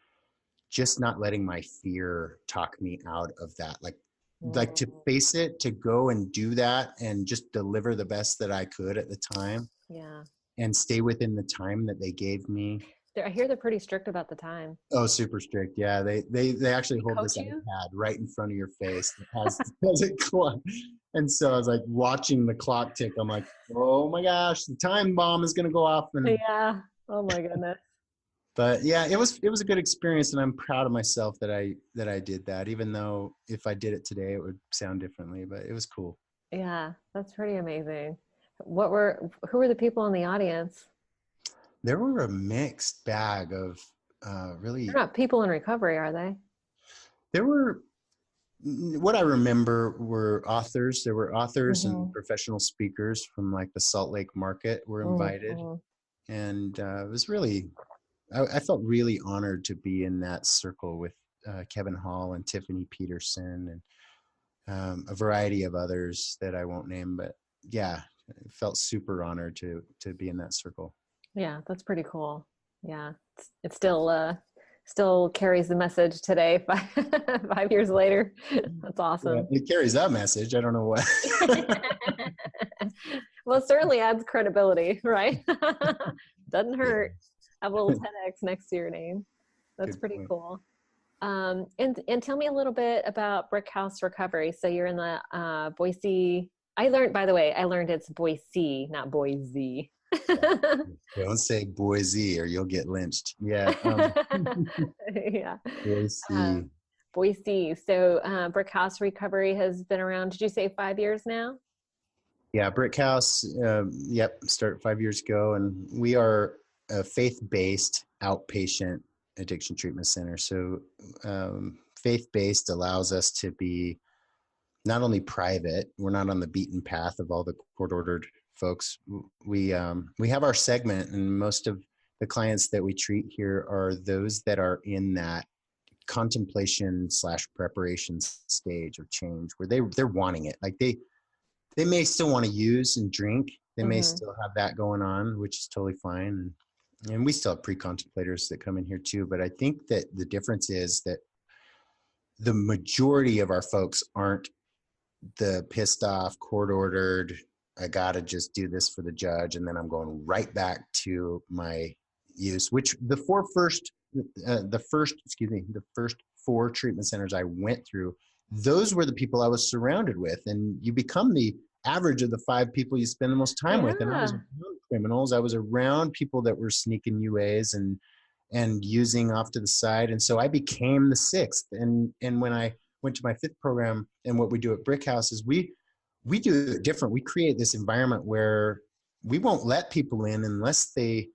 just not letting my fear talk me out of that. Like to face it, to go and do that and just deliver the best that I could at the time. Yeah. And stay within the time that they gave me. I hear they're pretty strict about the time. Oh, super strict. Yeah. They actually hold this iPad right in front of your face that has a clock. And so I was like watching the clock tick. I'm like, oh my gosh, the time bomb is going to go off. And yeah. Oh my goodness. But yeah, it was a good experience, and I'm proud of myself that I did that, even though if I did it today, it would sound differently, but it was cool. Yeah, that's pretty amazing. Who were the people in the audience? There were a mixed bag of really. They're not people in recovery, are they? There were, what I remember were authors. There were authors and professional speakers from like the Salt Lake market were invited. And it was really, I felt really honored to be in that circle with Kevin Hall and Tiffany Peterson and a variety of others that I won't name, but yeah, I felt super honored to be in that circle. Yeah, that's pretty cool. Yeah, it still carries the message today, 5 years later. That's Yeah, awesome. it carries that message. I don't know what. Well, it certainly adds credibility, right? Doesn't hurt. Have a little TEDx next to your name. That's Good pretty point. cool. And tell me a little bit about Brick House Recovery. So you're in the Boise. By the way, I learned it's Boise, not Boise. Don't say Boise or you'll get lynched. Yeah. Yeah. Boise. Boise. So Brick House Recovery has been around, did you say 5 years now? Yeah, Brick House. Yep, started 5 years ago, and we are a faith-based outpatient addiction treatment center. So faith-based allows us to be not only private. We're not on the beaten path of all the court-ordered folks. We have our segment, and most of the clients that we treat here are those that are in that contemplation / preparation stage of change, where they're wanting it. Like they may still want to use and drink. They may still have that going on, which is totally fine. And we still have pre-contemplators that come in here too. But I think that the difference is that the majority of our folks aren't the pissed off, court ordered, I got to just do this for the judge, and then I'm going right back to my use, which the first 4 treatment centers I went through, those were the people I was surrounded with. And you become the average of the 5 people you spend the most time with. And I was around criminals. I was around people that were sneaking UAs and using off to the side. And so I became the 6th. And when I went to my 5th program, and what we do at Brick House is we do it different. We create this environment where we won't let people in unless they're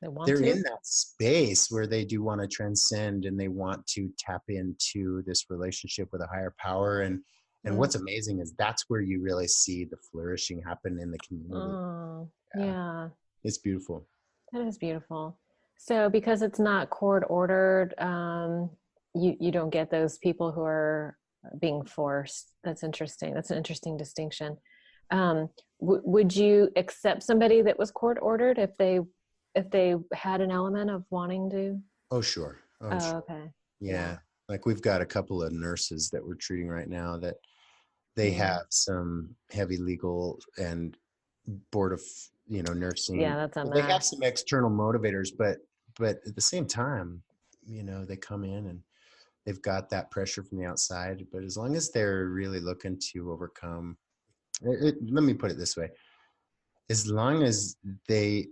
in that space where they do want to transcend and they want to tap into this relationship with a higher power. And what's amazing is that's where you really see the flourishing happen in the community. Oh, yeah. It's beautiful. That is beautiful. So because it's not court ordered, you don't get those people who are being forced. That's interesting. That's an interesting distinction. Would you accept somebody that was court ordered if they had an element of wanting to? Oh, sure. Sure. Okay. Yeah. Like we've got a couple of nurses that we're treating right now that they have some heavy legal and board of, nursing. Yeah, that's a mess. They have some external motivators, but at the same time, they come in and they've got that pressure from the outside. But as long as they're really looking to overcome, let me put it this way. As long as they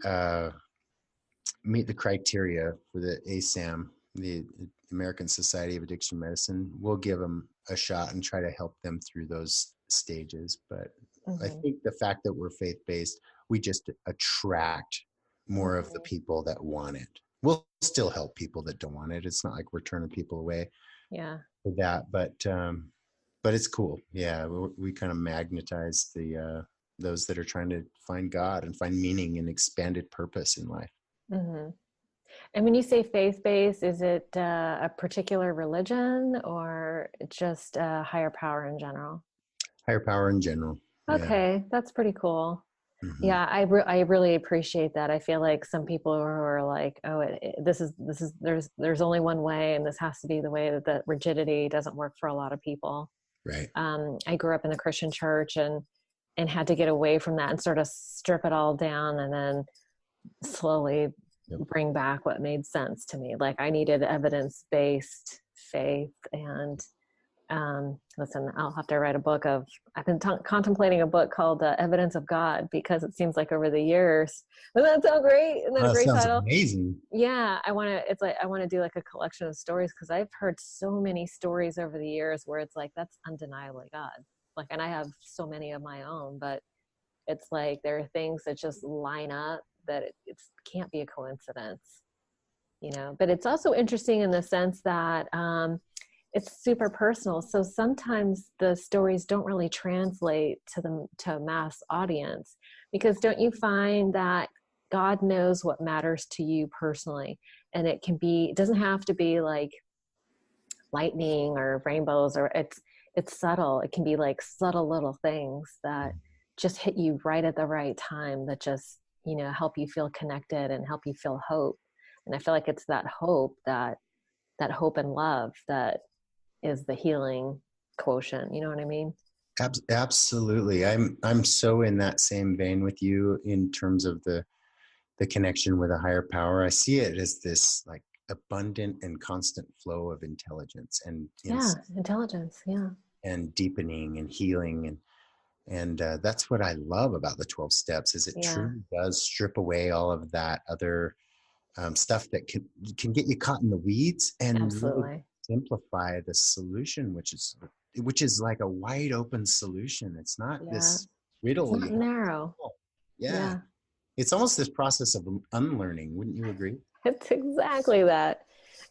meet the criteria for the ASAM, the American Society of Addiction Medicine, we'll give them a shot and try to help them through those stages. But I think the fact that we're faith-based, we just attract more of the people that want it. We'll still help people that don't want it. It's not like we're turning people away for that, but it's cool. Yeah, we kind of magnetize those that are trying to find God and find meaning and expanded purpose in life. Mm-hmm. And when you say faith-based, is it a particular religion or just a higher power in general? Higher power in general. Okay, that's pretty cool. Mm-hmm. Yeah, I really appreciate that. I feel like some people who are like, oh, there's only one way, and this has to be the way, that rigidity doesn't work for a lot of people. Right. I grew up in the Christian church and had to get away from that and sort of strip it all down, and then slowly bring back what made sense to me. Like I needed evidence-based faith, and listen, I'll have to write a book I've been contemplating a book called Evidence of God, because it seems like over the years, doesn't that sound great? Isn't that a great title? Amazing. Yeah. I want to do like a collection of stories, because I've heard so many stories over the years where it's like, that's undeniably God. Like, and I have so many of my own, but it's like, there are things that just line up that it can't be a coincidence, but it's also interesting in the sense that, it's super personal. So sometimes the stories don't really translate to a mass audience, because don't you find that God knows what matters to you personally? And it doesn't have to be like lightning or rainbows, or it's subtle. It can be like subtle little things that just hit you right at the right time, that just help you feel connected and help you feel hope. And I feel like it's that hope and love that is the healing quotient. You know what I mean? Absolutely. I'm so in that same vein with you in terms of the connection with a higher power. I see it as this like abundant and constant flow of intelligence and intelligence. Yeah. And deepening and healing. And that's what I love about the 12 steps is it truly does strip away all of that other stuff that can get you caught in the weeds and really simplify the solution, which is like a wide open solution. It's not this riddle. It's not narrow. Yeah. It's almost this process of unlearning. Wouldn't you agree? It's exactly that.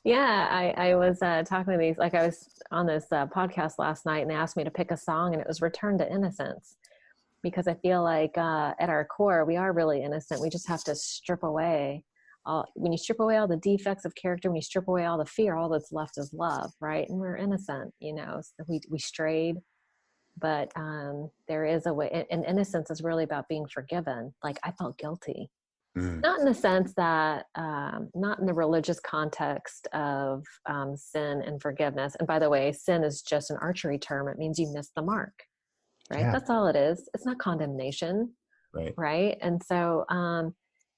Yeah. I was talking to these, like I was on this podcast last night and they asked me to pick a song and it was Return to Innocence, because I feel like at our core, we are really innocent. We just have to strip away when you strip away all the defects of character, when you strip away all the fear, all that's left is love, right? And we're innocent, so we strayed, but there is a way, and innocence is really about being forgiven. Like I felt guilty, not in the sense that, not in the religious context of sin and forgiveness. And by the way, sin is just an archery term. It means you missed the mark, right? Yeah. That's all it is. It's not condemnation, right? And so,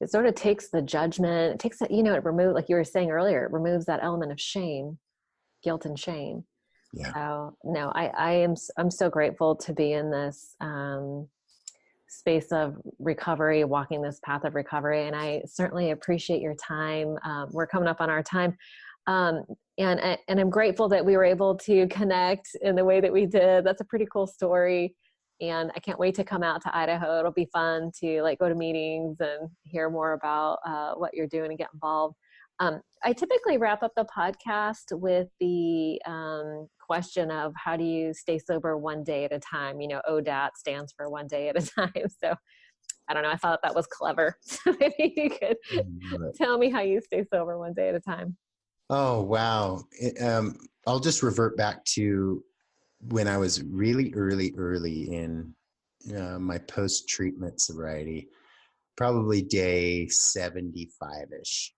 it sort of takes the judgment, it takes that, it removes, like you were saying earlier, it removes that element of shame, guilt and shame. Yeah. So no, I'm so grateful to be in this space of recovery, walking this path of recovery. And I certainly appreciate your time. We're coming up on our time. And I'm grateful that we were able to connect in the way that we did. That's a pretty cool story. And I can't wait to come out to Idaho. It'll be fun to go to meetings and hear more about what you're doing and get involved. I typically wrap up the podcast with the question of how do you stay sober one day at a time? ODAT stands for one day at a time. So I don't know. I thought that was clever. So maybe you could tell me how you stay sober one day at a time. Oh, wow. I'll just revert back to when I was really early in my post-treatment sobriety, probably day 75-ish.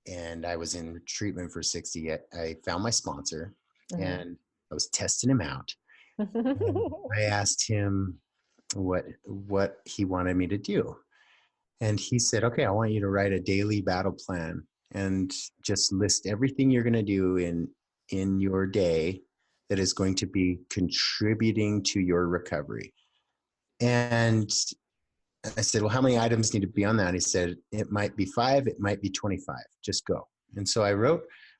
And I was in treatment for 60. I found my sponsor and I was testing him out. I asked him what he wanted me to do. And he said, okay, I want you to write a daily battle plan and just list everything you're going to do in your day that is going to be contributing to your recovery. And I said, well, how many items need to be on that? He said, it might be 5, it might be 25, just go. And so I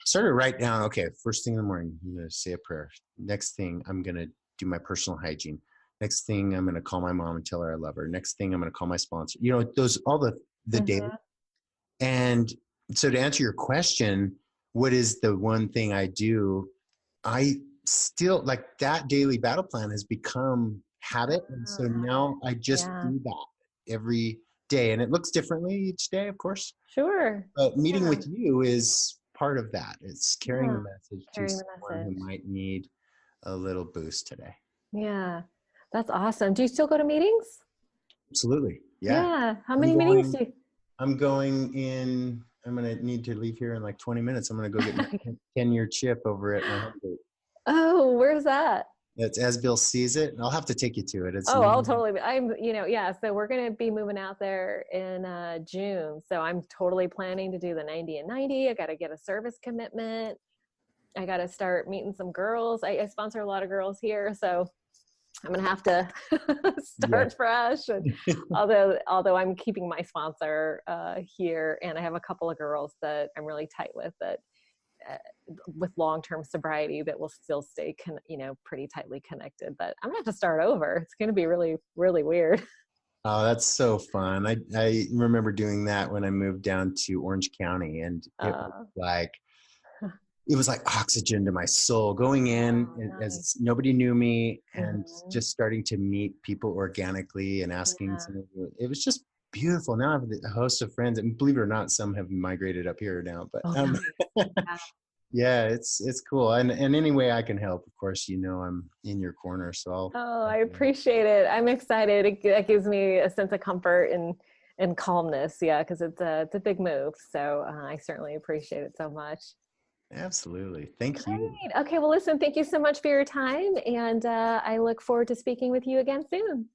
started to write down, okay, first thing in the morning, I'm going to say a prayer. Next thing, I'm going to do my personal hygiene. Next thing, I'm going to call my mom and tell her I love her. Next thing, I'm going to call my sponsor. All the day. And so to answer your question, what is the one thing I do? I still like that daily battle plan has become habit. And so now I just do that every day, and it looks differently each day, of course. Sure. But meeting with you is part of that. It's carrying the message to someone who might need a little boost today. Yeah. That's awesome. Do you still go to meetings? Absolutely. Yeah. How many meetings do you? I'm going to need to leave here in like 20 minutes. I'm going to go get my 10-year chip over at my home group. Oh, where's that? It's as Bill sees it. I'll have to take you to it. I'll totally. So we're going to be moving out there in June. So I'm totally planning to do the 90 and 90. I got to get a service commitment. I got to start meeting some girls. I sponsor a lot of girls here. So I'm going to have to start fresh. And although I'm keeping my sponsor here, and I have a couple of girls that I'm really tight with that with long-term sobriety that will still stay, pretty tightly connected. But I'm gonna have to start over. It's going to be really, really weird. Oh, that's so fun. I remember doing that when I moved down to Orange County, and it was like oxygen to my soul going in as nobody knew me and just starting to meet people organically and asking it was just beautiful. Now I have a host of friends, and believe it or not, some have migrated up here now, but yeah, it's cool. And any way I can help, of course, I'm in your corner. So I appreciate it. I'm excited. That gives me a sense of comfort and and calmness. Yeah, because it's a big move. So I certainly appreciate it so much. Absolutely. Thank you. Great. Okay. Well, listen, thank you so much for your time. And I look forward to speaking with you again soon.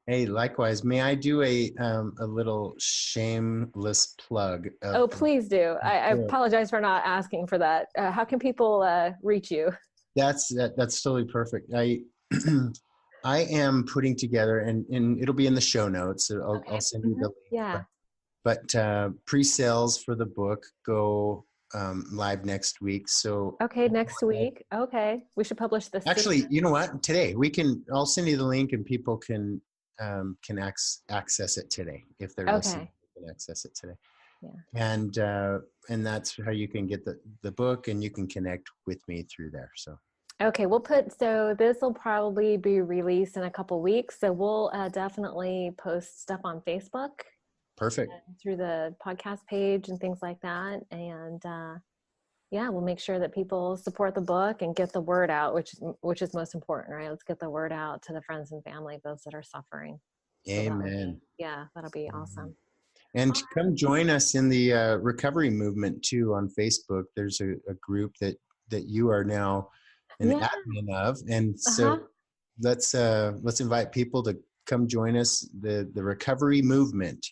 Hey, likewise. May I do a little shameless plug? Oh, please do. I apologize for not asking for that. How can people reach you? That's totally perfect. I am putting together, and it'll be in the show notes. So I'll send you the link. Yeah. But pre-sales for the book go live next week. So okay, next week. Okay, we should publish this. Actually, you know what? Today I'll send you the link, and people can access it today if they're listening. They can access it today. Yeah. And that's how you can get the book, and you can connect with me through there. So. Okay, so this will probably be released in a couple weeks. So we'll definitely post stuff on Facebook. Perfect. Through the podcast page and things like that. And we'll make sure that people support the book and get the word out, which is most important, right? Let's get the word out to the friends and family of those that are suffering. Amen. So that'll be awesome. And come join us in the recovery movement too on Facebook. There's a group that you are now an admin of, and so let's invite people to come join us, the recovery movement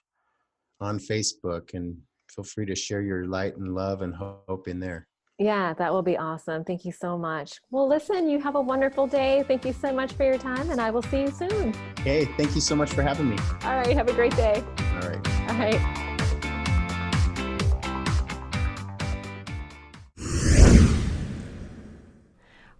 on Facebook, and feel free to share your light and love and hope in there. Yeah, that will be awesome. Thank you so much. Well, listen, you have a wonderful day. Thank you so much for your time, and I will see you soon. Hey, thank you so much for having me. All right, have a great day. All right. All right.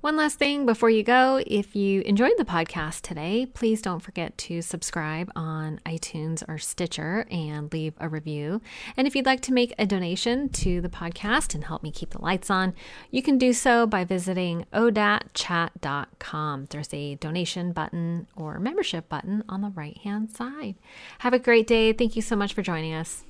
One last thing before you go, if you enjoyed the podcast today, please don't forget to subscribe on iTunes or Stitcher and leave a review. And if you'd like to make a donation to the podcast and help me keep the lights on, you can do so by visiting odatchat.com. There's a donation button or membership button on the right-hand side. Have a great day. Thank you so much for joining us.